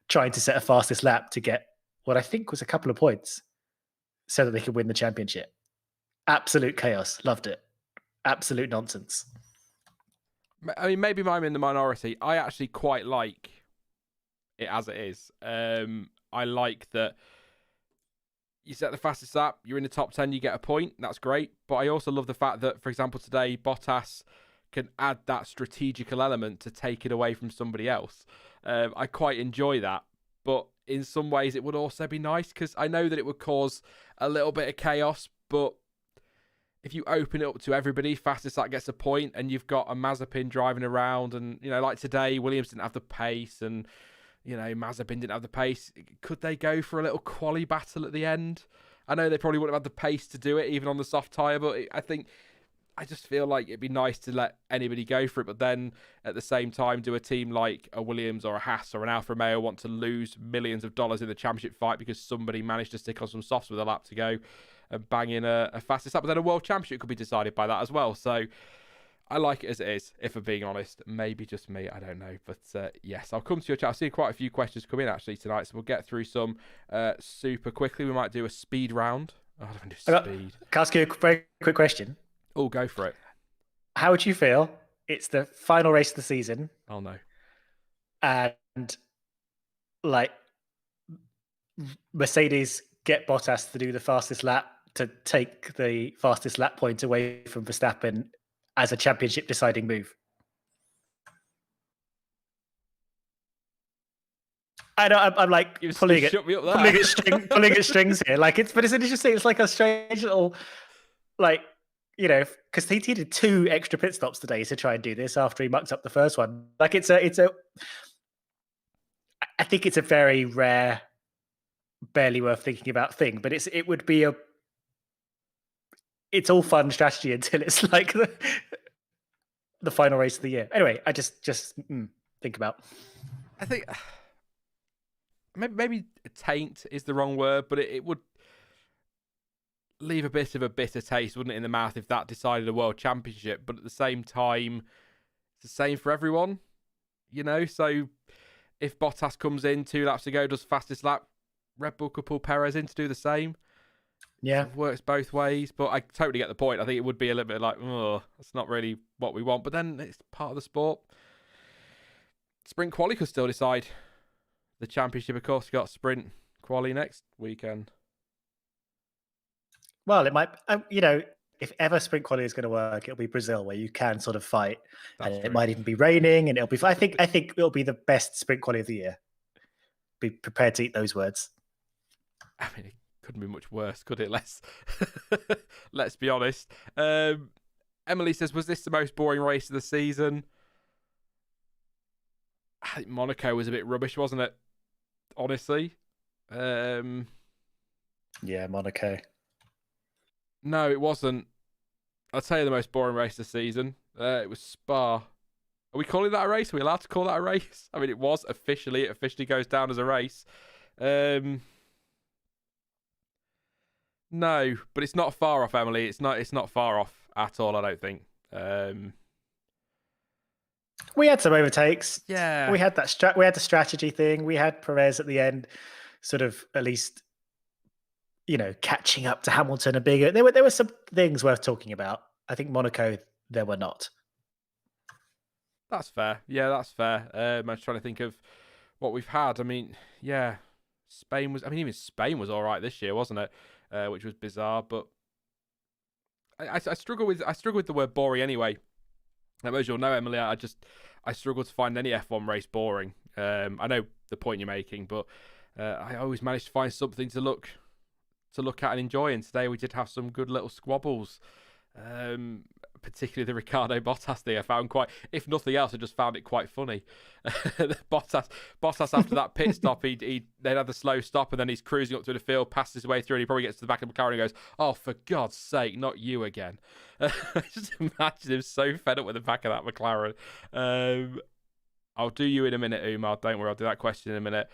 trying to set a fastest lap to get what I think was a couple of points so that they could win the championship. Absolute chaos. Loved it. Absolute nonsense. I mean, maybe I'm in the minority. I actually quite like it as it is. I like that you set the fastest lap, you're in the top 10, you get a point. That's great. But I also love the fact that, for example, today, Bottas can add that strategical element to take it away from somebody else. I quite enjoy that. But in some ways, it would also be nice, because I know that it would cause a little bit of chaos. But if you open it up to everybody, fastest lap gets a point, and you've got a Mazepin driving around, and, like today, Williams didn't have the pace, and Mazepin didn't have the pace. Could they go for a little quali battle at the end? I know they probably wouldn't have had the pace to do it, even on the soft tyre, but I just feel like it'd be nice to let anybody go for it, but then at the same time, do a team like a Williams or a Haas or an Alfa Romeo want to lose millions of dollars in the championship fight because somebody managed to stick on some softs with a lap to go and bang in a fastest lap? But then a world championship could be decided by that as well. So I like it as it is, if I'm being honest. Maybe just me, I don't know. But yes, I'll come to your chat. I've seen quite a few questions come in actually tonight, so we'll get through some super quickly. We might do a speed round. Oh, I don't want to do speed. Can I ask you a very quick question? Oh, go for it. How would you feel? It's the final race of the season. Oh, no. And like Mercedes get Bottas to do the fastest lap to take the fastest lap point away from Verstappen as a championship deciding move. I know I'm like pulling at strings here. Like but it's interesting. It's like a strange little, like, because he did 2 extra pit stops today to try and do this after he mucked up the first one. Like I think it's a very rare, barely worth thinking about thing, but it's all fun strategy until it's like the final race of the year. Anyway, I just think about. I think maybe taint is the wrong word, but it would leave a bit of a bitter taste, wouldn't it, in the mouth if that decided a world championship. But at the same time, it's the same for everyone, So if Bottas comes in 2 laps to go, does fastest lap, Red Bull could pull Perez in to do the same. Yeah, it works both ways. But I totally get the point. I think it would be a little bit like, oh, that's not really what we want. But then it's part of the sport. Sprint quali could still decide the championship. Of course, you got sprint quali next weekend. Well, it might, if ever sprint quality is going to work, it'll be Brazil, where you can sort of fight. That's and true. It might even be raining, and it'll be. I think it'll be the best sprint quality of the year. Be prepared to eat those words. I mean, it couldn't be much worse, could it? Let's be honest. Emily says, was this the most boring race of the season? I think Monaco was a bit rubbish, wasn't it? Honestly. Yeah, Monaco. No, it wasn't. I'll tell you the most boring race of the season. It was Spa. Are we calling that a race? Are we allowed to call that a race? I mean, it officially goes down as a race. No, but it's not far off, Emily. It's not far off at all, I don't think. We had some overtakes. Yeah. We had we had the strategy thing. We had Perez at the end, sort of at least, catching up to Hamilton a bigger. There were some things worth talking about. I think Monaco there were not. That's fair. Yeah, that's fair. I'm just trying to think of what we've had. I mean, yeah, Spain was. I mean, even Spain was all right this year, wasn't it? Which was bizarre, but I struggle with the word boring anyway. As you'll know, Emily, I struggle to find any F1 race boring. I know the point you're making, but I always manage to find something to look at and enjoy. And today we did have some good little squabbles. Particularly the Ricardo Bottas thing, I found quite, if nothing else, I just found it quite funny. Bottas after that pit stop, they had the slow stop, and then he's cruising up through the field, passes his way through, and he probably gets to the back of the McLaren and goes, "Oh, for God's sake, not you again!" Just imagine him so fed up with the back of that McLaren. I'll do you in a minute, Umar. Don't worry, I'll do that question in a minute.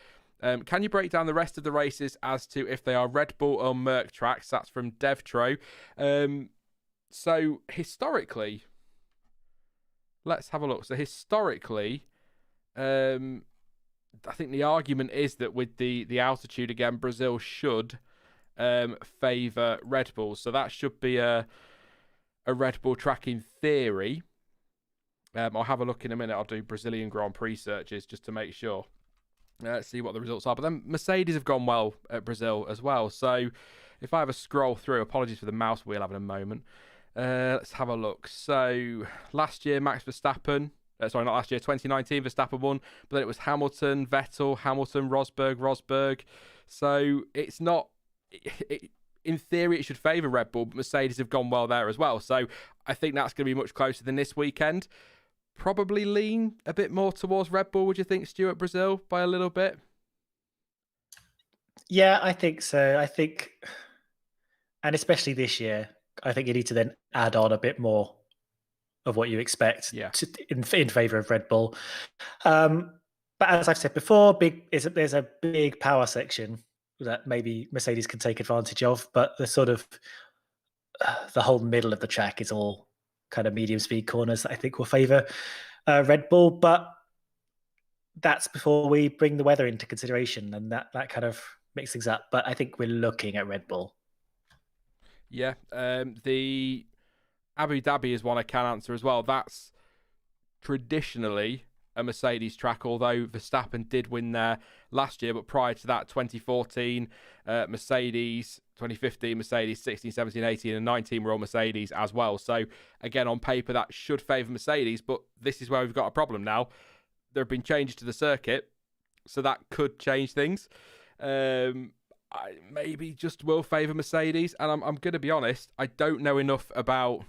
Can you break down the rest of the races as to if they are Red Bull or Merc tracks? That's from DevTro. So historically, let's have a look. So historically, I think the argument is that with the altitude again, Brazil should favour Red Bull. So that should be a Red Bull track in theory. I'll have a look in a minute. I'll do Brazilian Grand Prix searches just to make sure. See what the results are. But then Mercedes have gone well at Brazil as well. So if I have a scroll through, apologies for the mouse wheel having a moment. Let's have a look. So last year, Max Verstappen. Sorry, not last year. 2019, Verstappen won. But then it was Hamilton, Vettel, Hamilton, Rosberg. So it's not. In theory, it should favour Red Bull, but Mercedes have gone well there as well. So I think that's going to be much closer than this weekend. Probably lean a bit more towards Red Bull, would you think, Stuart, Brazil, by a little bit? Yeah, I think so. I think, and especially this year, I think you need to then add on a bit more of what you expect in favour of Red Bull. But as I've said before, there's a big power section that maybe Mercedes can take advantage of, but the sort of the whole middle of the track is all kind of medium speed corners that I think will favour Red Bull. But that's before we bring the weather into consideration, and that kind of mix things up. But I think we're looking at Red Bull. Yeah, the Abu Dhabi is one I can answer as well. That's traditionally a Mercedes track, although Verstappen did win there last year. But prior to that, 2014, Mercedes, 2015, Mercedes, 16, 17, 18, and 19 were all Mercedes as well. So again, on paper, that should favour Mercedes. But this is where we've got a problem now. There have been changes to the circuit, so that could change things. I maybe just will favour Mercedes, and I'm going to be honest, I don't know enough about,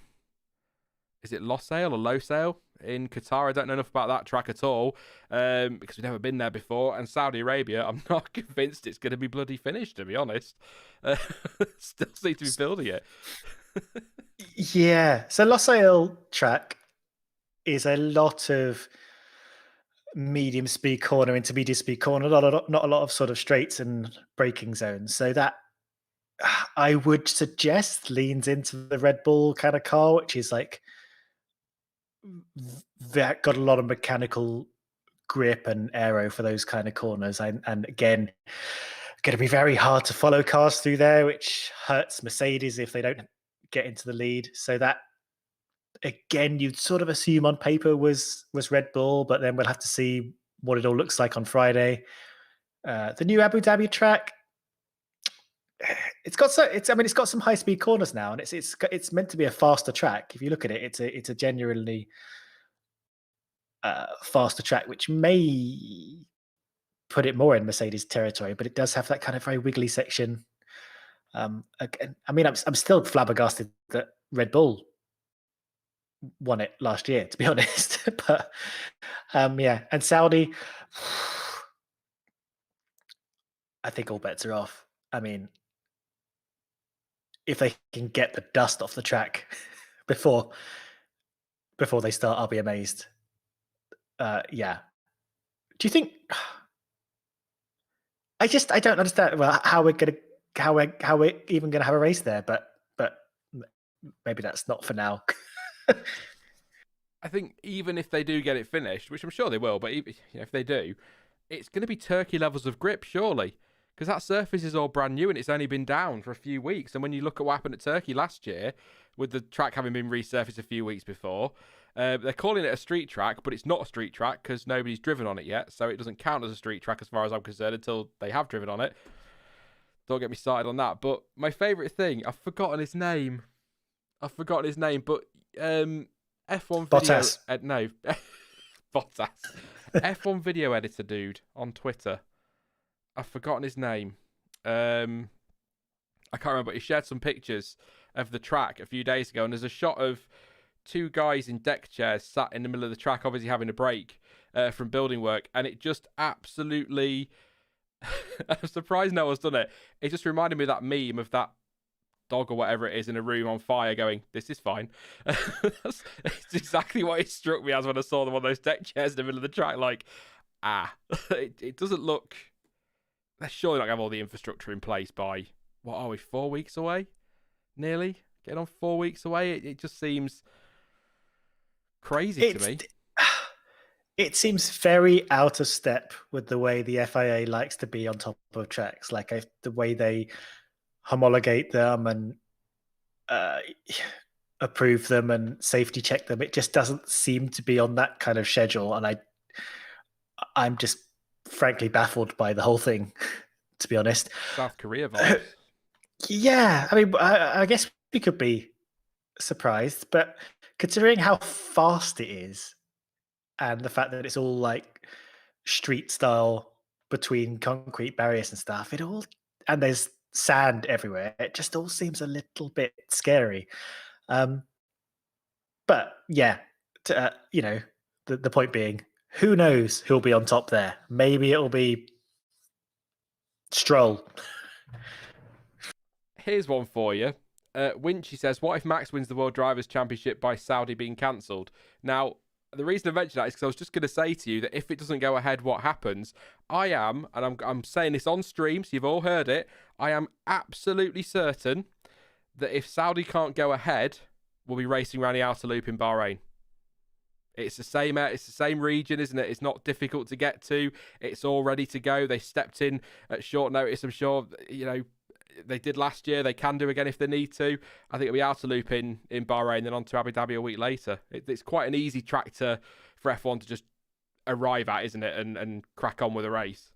is it Losail or Losail in Qatar? I don't know enough about that track at all, because we've never been there before, and Saudi Arabia, I'm not convinced it's going to be bloody finished, to be honest. Still seem to be building it. Yeah, so Losail track is a lot of medium speed corner, intermediate speed corner, not a lot of sort of straights and braking zones. So that I would suggest leans into the Red Bull kind of car, which is like that got a lot of mechanical grip and aero for those kind of corners. And again, going to be very hard to follow cars through there, which hurts Mercedes if they don't get into the lead. So that, again, you'd sort of assume on paper was Red Bull, but then we'll have to see what it all looks like on Friday. The new Abu Dhabi track, it's got some high speed corners now, and it's meant to be a faster track. If you look at it, it's a genuinely faster track, which may put it more in Mercedes territory, but it does have that kind of very wiggly section. Again, I mean, I'm still flabbergasted that Red Bull won it last year, to be honest. But yeah, and Saudi, I think all bets are off. I mean, if they can get the dust off the track before they start, I'll be amazed. Yeah. Do you think? I don't understand how we're even gonna have a race there, but maybe that's not for now. I think even if they do get it finished, which I'm sure they will, but if they do, it's going to be Turkey levels of grip, surely. Because that surface is all brand new and it's only been down for a few weeks. And when you look at what happened at Turkey last year, with the track having been resurfaced a few weeks before, they're calling it a street track, but it's not a street track because nobody's driven on it yet. So it doesn't count as a street track as far as I'm concerned until they have driven on it. Don't get me started on that. But my favourite thing, I've forgotten his name. But F1 video... Bottas. No. Bottas. F1 video editor dude on Twitter. I've forgotten his name. I can't remember. He shared some pictures of the track a few days ago, and there's a shot of two guys in deck chairs sat in the middle of the track, obviously having a break from building work, and it just absolutely... I'm surprised no one's done it. It just reminded me of that meme of that dog or whatever it is in a room on fire going, this is fine. It's exactly what it struck me as when I saw them on those deck chairs in the middle of the track. Like, it doesn't look... They're surely not going to have all the infrastructure in place by, what are we, 4 weeks away? Nearly? Getting on 4 weeks away? It just seems crazy to me. It seems very out of step with the way the FIA likes to be on top of tracks. Like the way they homologate them and approve them and safety check them. It just doesn't seem to be on that kind of schedule. And I'm just frankly baffled by the whole thing, to be honest. South Korea vibes. Yeah, I mean, I guess we could be surprised, but considering how fast it is and the fact that it's all like street style between concrete barriers and stuff, and there's sand everywhere, it just all seems a little bit scary. But yeah, the point being, who knows who'll be on top there? Maybe it'll be Stroll. Here's one for you. Winchy says, what if Max wins the World Drivers' Championship by Saudi being cancelled? Now, the reason I mentioned that is because I was just going to say to you that if it doesn't go ahead, what happens? I'm saying this on stream, so you've all heard it, I am absolutely certain that if Saudi can't go ahead, we'll be racing around the outer loop in Bahrain. It's the same region, isn't it? It's not difficult to get to. It's all ready to go. They stepped in at short notice. I'm sure, they did last year. They can do again if they need to. I think it'll be outer loop in Bahrain, then on to Abu Dhabi a week later. It's quite an easy track for F1 to just arrive at, isn't it? And crack on with a race.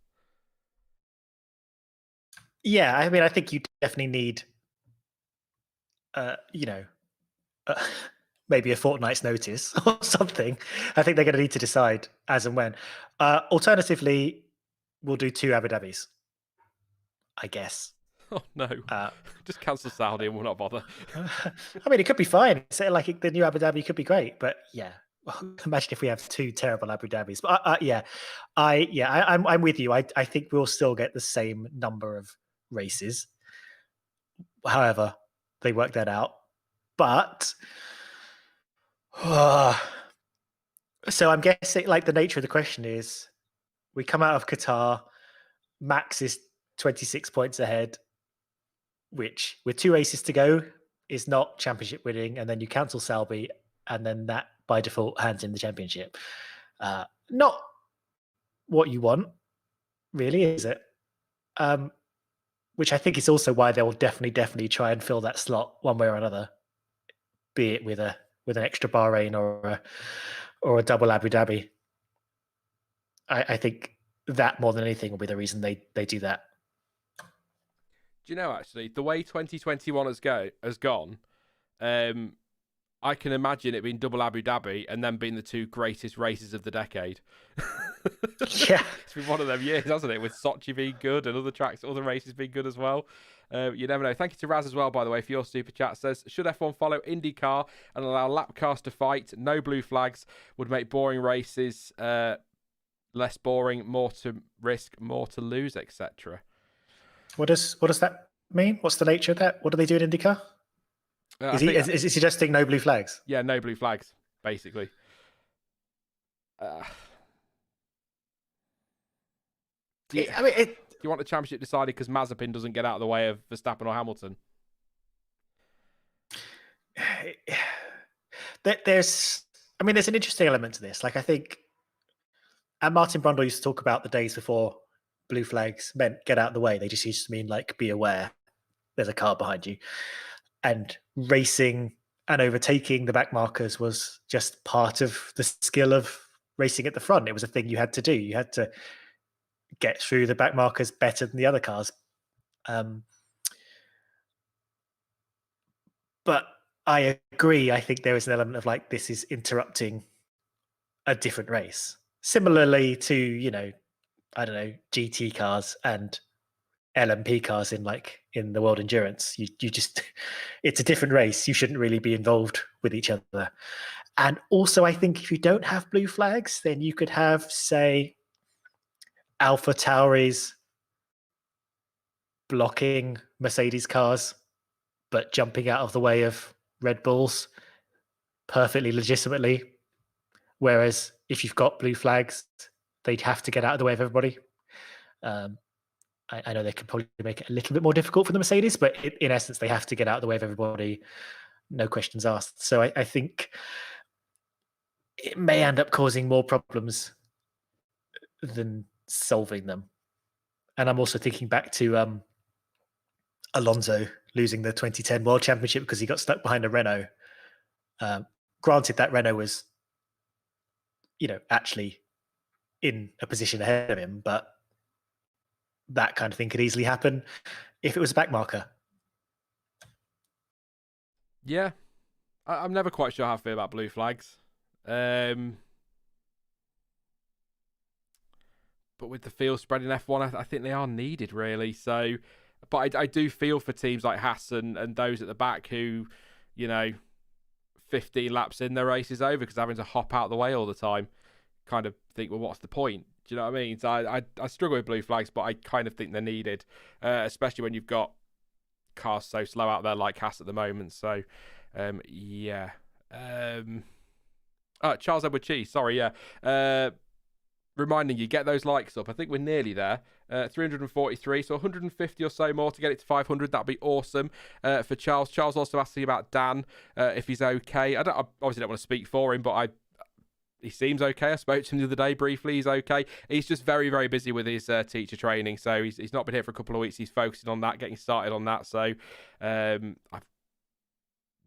Yeah, I mean, I think you definitely need, maybe a fortnight's notice or something. I think they're going to need to decide as and when. Alternatively, we'll do 2 Abu Dhabis, I guess. Oh, no. Just cancel Saudi and we'll not bother. I mean, it could be fine. So, like, the new Abu Dhabi could be great. But, yeah, imagine if we have 2 terrible Abu Dhabis. But, I'm with you. I think we'll still get the same number of races. However, they work that out. But... so I'm guessing, like, the nature of the question is, we come out of Qatar, Max is 26 points ahead, which with 2 races to go is not championship winning, and then you cancel Salby, and then that by default hands in the championship. Not what you want, really, is it? Which I think is also why they will definitely try and fill that slot one way or another, be it with an extra Bahrain or a double Abu Dhabi. I think that more than anything will be the reason they do that. Do you know, actually, the way 2021 has gone, I can imagine it being double Abu Dhabi and then being the 2 greatest races of the decade. Yeah. It's been one of them years, hasn't it? With Sochi being good and other races being good as well. You never know. Thank you to Raz as well, by the way, for your super chat. Says, should F1 follow IndyCar and allow lap cars to fight? No blue flags would make boring races less boring, more to risk, more to lose, etc. What does that mean? What's the nature of that? What do they do in IndyCar? Is he suggesting no blue flags? Yeah, no blue flags, basically. I mean, you want the championship decided because Mazepin doesn't get out of the way of Verstappen or Hamilton? There's an interesting element to this. Like, I think, and Martin Brundle used to talk about the days before blue flags meant get out of the way. They just used to mean like, be aware, there's a car behind you. And racing and overtaking the back markers was just part of the skill of racing at the front. It was a thing you had to do. You had to get through the back markers better than the other cars. But I agree. I think there is an element of like, this is interrupting a different race. Similarly to, I don't know, GT cars and LMP cars in the World Endurance. You just, it's a different race. You shouldn't really be involved with each other. And also, I think if you don't have blue flags, then you could have, say, Alpha Tauris blocking Mercedes cars, but jumping out of the way of Red Bulls perfectly legitimately. Whereas if you've got blue flags, they'd have to get out of the way of everybody. I know they could probably make it a little bit more difficult for the Mercedes, but in essence, they have to get out of the way of everybody. No questions asked. So I think it may end up causing more problems than solving them. And I'm also thinking back to Alonso losing the 2010 World Championship because he got stuck behind a Renault. Granted, that Renault was, actually in a position ahead of him, but that kind of thing could easily happen if it was a back marker. Yeah. I'm never quite sure how I feel about blue flags. But with the field spread in F1, I think they are needed, really. So, but I do feel for teams like Haas and those at the back who, 15 laps in, their race is over because they're having to hop out of the way all the time. Kind of think, well, what's the point? Do you know what I mean? So I struggle with blue flags, but I kind of think they're needed, especially when you've got cars so slow out there like Haas at the moment. So, yeah. Charles Edward Cheese, sorry, yeah. Reminding you, get those likes up. I think we're nearly there. 343, so 150 or so more to get it to 500. That'd be awesome for Charles. Charles also asking about Dan, if he's okay. I obviously don't want to speak for him, but he seems okay. I spoke to him the other day briefly. He's okay. He's just very, very busy with his teacher training, so he's not been here for a couple of weeks. He's focusing on that, getting started on that. So I've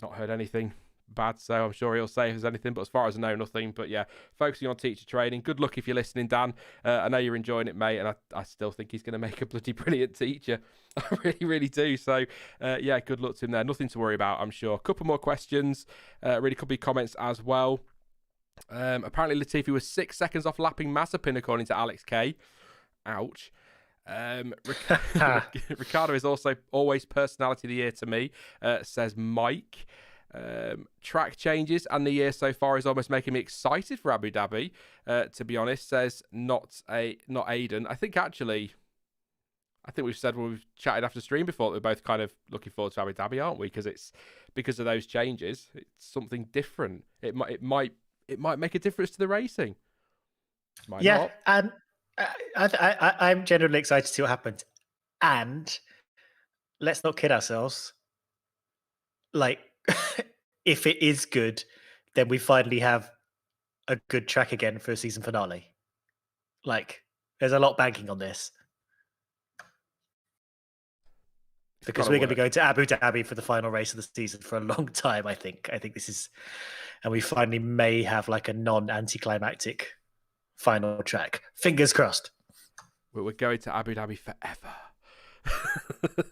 not heard anything bad, so I'm sure he'll say if there's anything, but as far as I know, nothing. But yeah, focusing on teacher training. Good luck if you're listening, Dan. I know you're enjoying it, mate, and I still think he's going to make a bloody brilliant teacher. I really, really do. So yeah, good luck to him there. Nothing to worry about, I'm sure. A couple more questions, really could be comments as well. Apparently Latifi was 6 seconds off lapping Mazepin, according to Alex K. Ouch. Ricardo is also always personality of the year to me, says Mike. Track changes and the year so far is almost making me excited for Abu Dhabi, to be honest, says not Aiden. I think we've said when we've chatted after stream before that we're both kind of looking forward to Abu Dhabi, aren't we? Because it's because of those changes. It's something different. It might make a difference to the racing. Might not. And I'm genuinely excited to see what happens. And let's not kid ourselves. Like, if it is good, then we finally have a good track again for a season finale. Like, there's a lot banking on this. Because we're going to be going to Abu Dhabi for the final race of the season for a long time, I think. I think this is... And we finally may have like a non-anticlimactic final track. Fingers crossed. We're going to Abu Dhabi forever.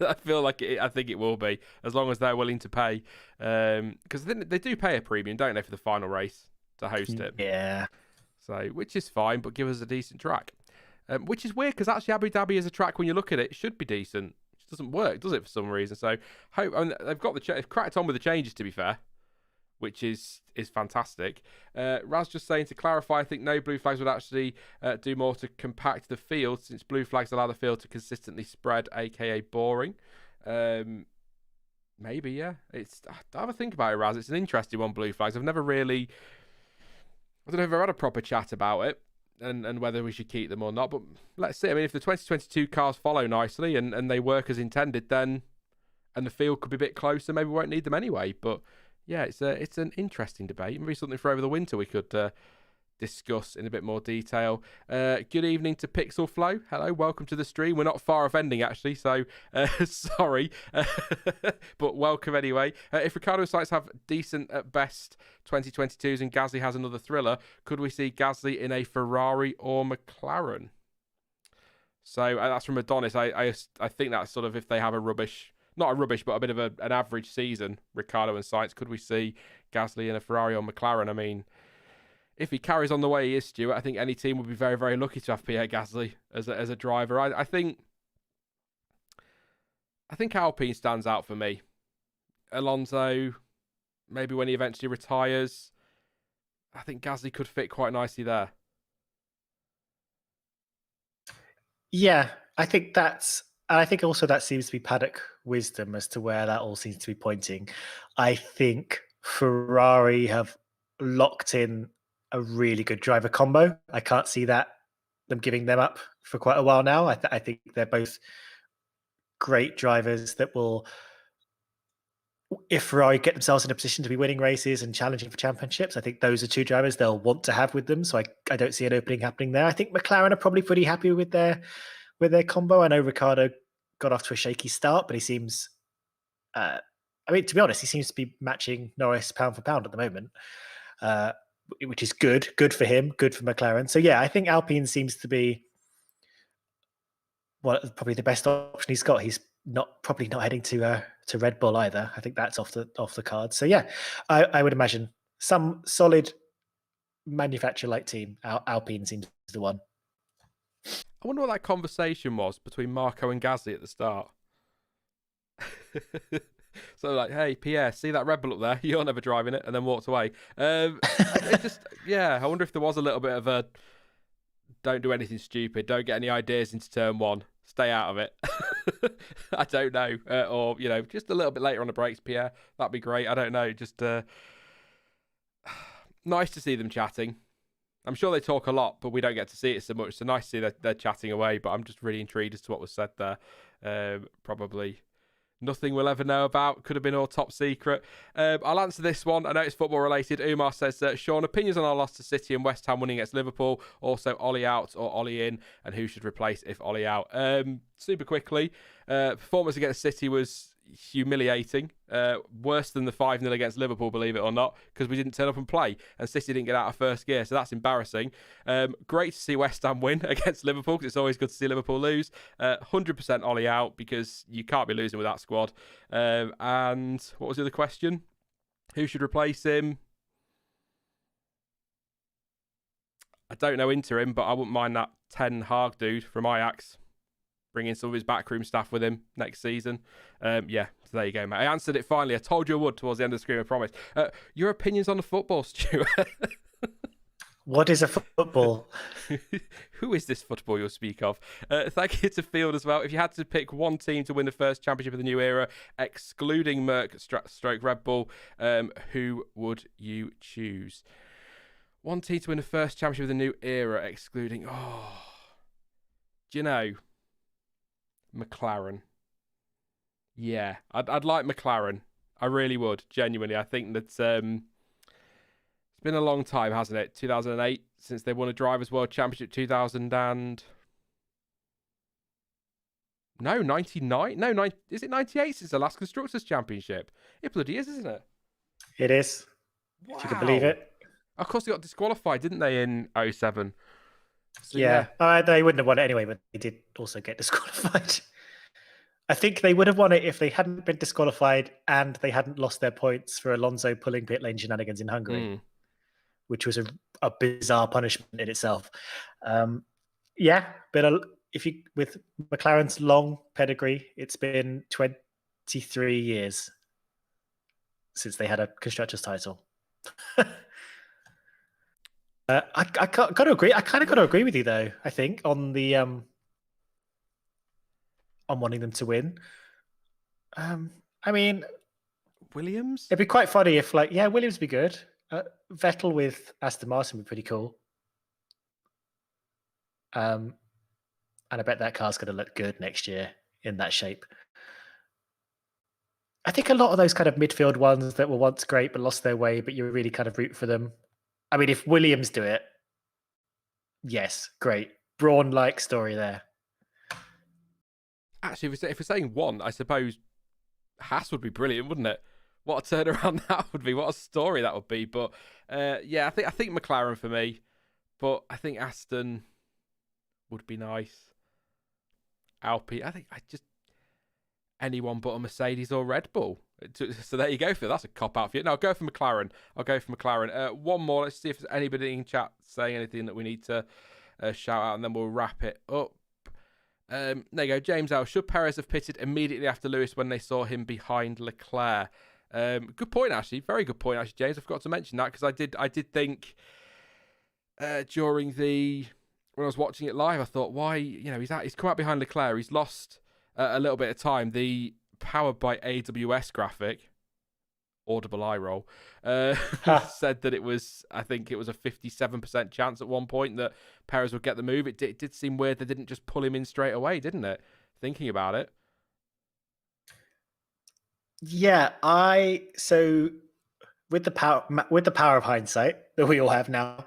I feel like I think it will be, as long as they're willing to pay. Because they do pay a premium, don't they, for the final race to host it? Yeah. So, which is fine, but give us a decent track. Which is weird, because actually Abu Dhabi as a track, when you look at it, should be decent. It doesn't work, does it, for some reason? So, they've cracked on with the changes, to be fair, which is fantastic. Raz just saying, to clarify, I think no blue flags would actually do more to compact the field, since blue flags allow the field to consistently spread, aka boring. Maybe, yeah. Have a think about it, Raz. It's an interesting one, blue flags. I don't know if I've ever had a proper chat about it. and whether we should keep them or not. But let's see. I mean, if the 2022 cars follow nicely and they work as intended, then and the field could be a bit closer, maybe we won't need them anyway. But yeah, it's an interesting debate. Maybe something for over the winter we could discuss in a bit more detail. Good evening to Pixel Flow. Hello, welcome to the stream. We're not far off ending actually, so sorry, but welcome anyway. If Ricciardo and Sainz have decent at best 2022s and Gasly has another thriller, could we see Gasly in a Ferrari or McLaren? So that's from Adonis. I think that's sort of if they have a rubbish, not a rubbish, but a bit of an average season, Ricciardo and Sainz, could we see Gasly in a Ferrari or McLaren? I mean, if he carries on the way he is, Stuart, I think any team would be very, very lucky to have Pierre Gasly as a driver. I think Alpine stands out for me. Alonso, maybe when he eventually retires, I think Gasly could fit quite nicely there. Yeah, I think and I think also that seems to be paddock wisdom as to where that all seems to be pointing. I think Ferrari have locked in a really good driver combo. I can't see them giving them up for quite a while now. I think they're both great drivers that will, if Ferrari get themselves in a position to be winning races and challenging for championships, I think those are two drivers they'll want to have with them. So I don't see an opening happening there. I think McLaren are probably pretty happy with their combo. I know Ricciardo got off to a shaky start, but he seems, I mean, to be honest, he seems to be matching Norris pound for pound at the moment, which is good for him, good for McLaren. So yeah, I think Alpine seems to be probably the best option he's got. He's probably not heading to Red Bull either. I think that's off the card. So yeah, I would imagine some solid manufacturer-like team. Alpine seems the one. I wonder what that conversation was between Marco and Gasly at the start. So like, hey Pierre, see that Red Bull up there? You're never driving it, and then walked away. I wonder if there was a little bit of a don't do anything stupid, don't get any ideas into turn one, stay out of it. I don't know, or just a little bit later on the brakes, Pierre. That'd be great. I don't know, just nice to see them chatting. I'm sure they talk a lot, but we don't get to see it so much. So nice to see that they're chatting away. But I'm just really intrigued as to what was said there. Probably nothing we'll ever know about. Could have been all top secret. I'll answer this one. I know it's football related. Umar says, Sean, opinions on our loss to City and West Ham winning against Liverpool. Also, Ollie out or Ollie in, and who should replace if Ollie out? Super quickly, performance against City was humiliating, worse than the 5-0 against Liverpool, believe it or not, because we didn't turn up and play and City didn't get out of first gear, so that's embarrassing. Great to see West Ham win against Liverpool, because it's always good to see Liverpool lose. 100% Ollie out, because you can't be losing with that squad. And what was the other question? Who should replace him? I don't know interim, but I wouldn't mind that Ten Hag dude from Ajax bringing some of his backroom staff with him next season. So there you go, mate. I answered it finally. I told you I would towards the end of the screen, I promise. Your opinions on the football, Stuart? What is a football? Who is this football you'll speak of? Thank you to Field as well. If you had to pick one team to win the first championship of the new era, excluding Merc stroke Red Bull, who would you choose? One team to win the first championship of the new era, excluding... do you know... McLaren. Yeah, I'd like McLaren. I really would, genuinely. I think that it's been a long time, hasn't it? 2008 since they won a Drivers' World Championship. 99. No, is it 98 since the last Constructors' Championship? It bloody is, isn't it? It is. Wow. If you can believe it. Of course, they got disqualified, didn't they, in 07? So, yeah. They wouldn't have won it anyway, but they did also get disqualified. I think they would have won it if they hadn't been disqualified and they hadn't lost their points for Alonso pulling pit lane shenanigans in Hungary, which was a bizarre punishment in itself. But with McLaren's long pedigree, it's been 23 years since they had a constructors title. I got to agree. I kind of got to agree with you though. I think on the on wanting them to win. I mean, Williams. It'd be quite funny if, Williams would be good. Vettel with Aston Martin would be pretty cool. And I bet that car's going to look good next year in that shape. I think a lot of those kind of midfield ones that were once great but lost their way, but you really kind of root for them. I mean, if Williams do it, yes, great. Braun-like story there. Actually, if we're saying one, I suppose Haas would be brilliant, wouldn't it? What a turnaround that would be. What a story that would be. But yeah, I think McLaren for me. But I think Aston would be nice. Alpine. I think anyone but a Mercedes or Red Bull. So there you go, Phil. That's a cop out for you. No, I'll go for McLaren. One more. Let's see if there's anybody in chat saying anything that we need to shout out, and then we'll wrap it up. There you go. James L. Should Perez have pitted immediately after Lewis when they saw him behind Leclerc? Good point, actually. Very good point, actually, James. I forgot to mention that because I did think during when I was watching it live, I thought, why? He's come out behind Leclerc. He's lost a little bit of time. The powered by AWS graphic, audible eye roll, said that I think it was a 57% chance at one point that Perez would get the move. It did seem weird they didn't just pull him in straight away, didn't it? Thinking about it. Yeah, so with the power of hindsight that we all have now,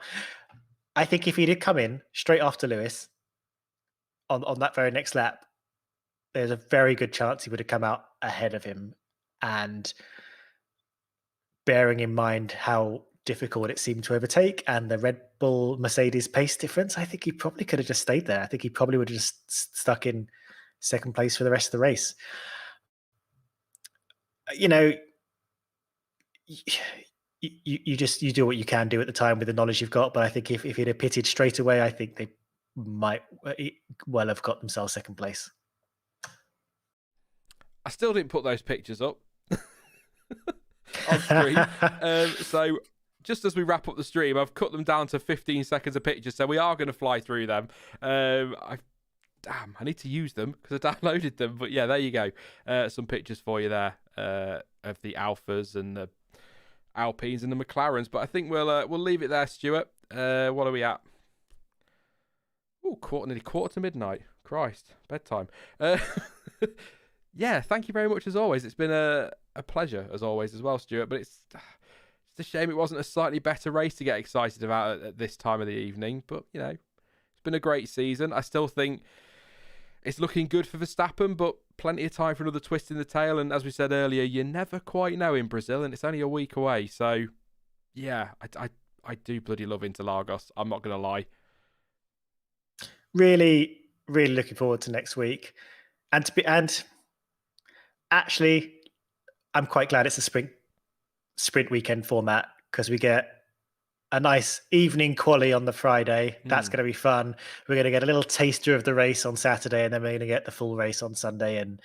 I think if he did come in straight after Lewis on that very next lap, there's a very good chance he would have come out ahead of him. And bearing in mind how difficult it seemed to overtake and the Red Bull Mercedes pace difference, I think he probably could have just stayed there. I think he probably would have just stuck in second place for the rest of the race. You do what you can do at the time with the knowledge you've got. But I think if he'd have pitted straight away, I think they might well have got themselves second place. I still didn't put those pictures up on screen. So just as we wrap up the stream, I've cut them down to 15 seconds of pictures. So we are going to fly through them. I need to use them because I downloaded them. But yeah, there you go. Some pictures for you there of the Alphas and the Alpines and the McLarens. But I think we'll leave it there, Stuart. What are we at? Oh, nearly quarter to midnight. Christ, bedtime. Yeah, thank you very much as always. It's been a pleasure as always as well, Stuart. But it's a shame it wasn't a slightly better race to get excited about at this time of the evening. But it's been a great season. I still think it's looking good for Verstappen, but plenty of time for another twist in the tail. And as we said earlier, you never quite know in Brazil, and it's only a week away. So yeah, I do bloody love Interlagos. I'm not going to lie. Really, really looking forward to next week, and actually, I'm quite glad it's a sprint weekend format because we get a nice evening quali on the Friday. That's going to be fun. We're going to get a little taster of the race on Saturday, and then we're going to get the full race on Sunday. And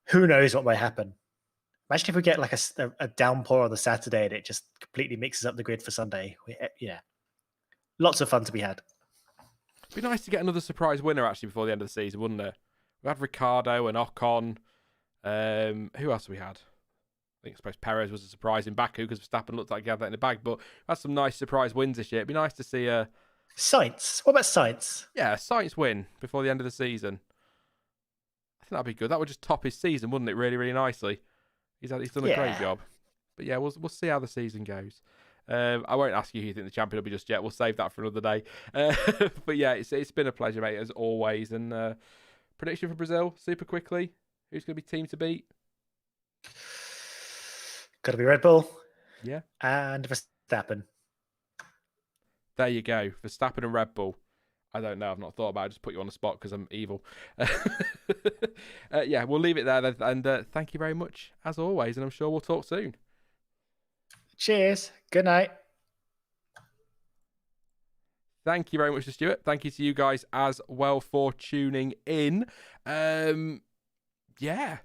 who knows what might happen? Imagine if we get like a downpour on the Saturday and it just completely mixes up the grid for Sunday. Yeah, lots of fun to be had. It'd be nice to get another surprise winner actually before the end of the season, wouldn't it? We had Ricciardo and Ocon. Who else have we had? I suppose Perez was a surprise in Baku because Verstappen looked like he had that in the bag. But we had some nice surprise wins this year. It'd be nice to see Sainz. What about Sainz? Yeah, Sainz win before the end of the season. I think that'd be good. That would just top his season, wouldn't it? Really, really nicely. He's done a great job. But yeah, we'll see how the season goes. I won't ask you who you think the champion will be just yet. We'll save that for another day. But yeah, it's been a pleasure, mate, as always. And prediction for Brazil, super quickly. Who's going to be team to beat? Got to be Red Bull. Yeah. And Verstappen. There you go. Verstappen and Red Bull. I don't know. I've not thought about it. I just put you on the spot because I'm evil. Yeah, we'll leave it there then. And thank you very much, as always. And I'm sure we'll talk soon. Cheers. Good night. Thank you very much to Stuart. Thank you to you guys as well for tuning in. Yeah.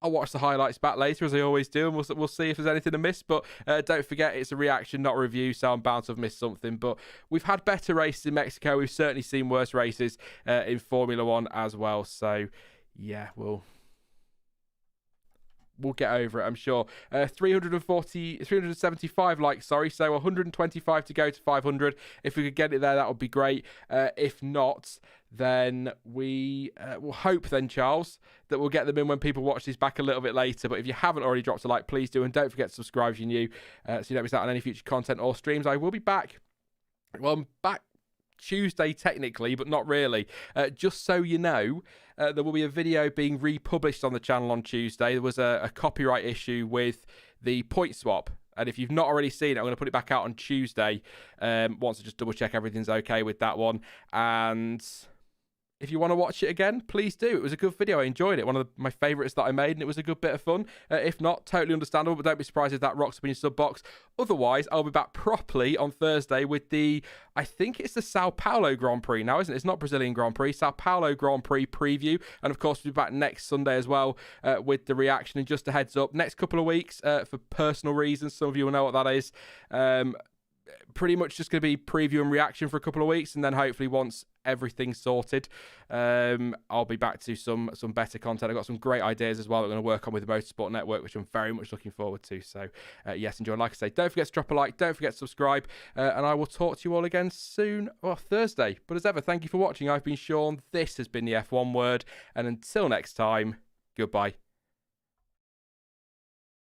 I'll watch the highlights back later, as I always do, and we'll see if there's anything to miss. But don't forget, it's a reaction, not a review, so I'm bound to have missed something. But we've had better races in Mexico. We've certainly seen worse races in Formula One as well. So, yeah, we'll we'll get over it, I'm sure. 375 likes, sorry. So 125 to go to 500. If we could get it there, that would be great. If not, then we will hope then, Charles, that we'll get them in when people watch this back a little bit later. But if you haven't already dropped a like, please do. And don't forget to subscribe if you're new, so you don't miss out on any future content or streams. I will be back. Well, I'm back Tuesday technically, but not really. Just so you know, there will be a video being republished on the channel on Tuesday. There was a copyright issue with the point swap. And if you've not already seen it, I'm going to put it back out on Tuesday. Once I just double check everything's okay with that one. And if you want to watch it again, please do. It was a good video. I enjoyed it. One of my favourites that I made, and it was a good bit of fun. If not, totally understandable, but don't be surprised if that rocks up in your sub box. Otherwise, I'll be back properly on Thursday with I think it's the Sao Paulo Grand Prix now, isn't it? It's not Brazilian Grand Prix. Sao Paulo Grand Prix preview. And of course, we'll be back next Sunday as well with the reaction. And just a heads up, next couple of weeks, for personal reasons, some of you will know what that is. Pretty much just going to be preview and reaction for a couple of weeks, and then hopefully once everything's sorted, I'll be back to some better content. I've got some great ideas as well that I'm going to work on with the Motorsport Network, which I'm very much looking forward to. So yes, enjoy. Like I say, don't forget to drop a like, don't forget to subscribe, and I will talk to you all again soon, Thursday. But as ever, thank you for watching. I've been Sean. This has been the F1 Word, and until next time, goodbye.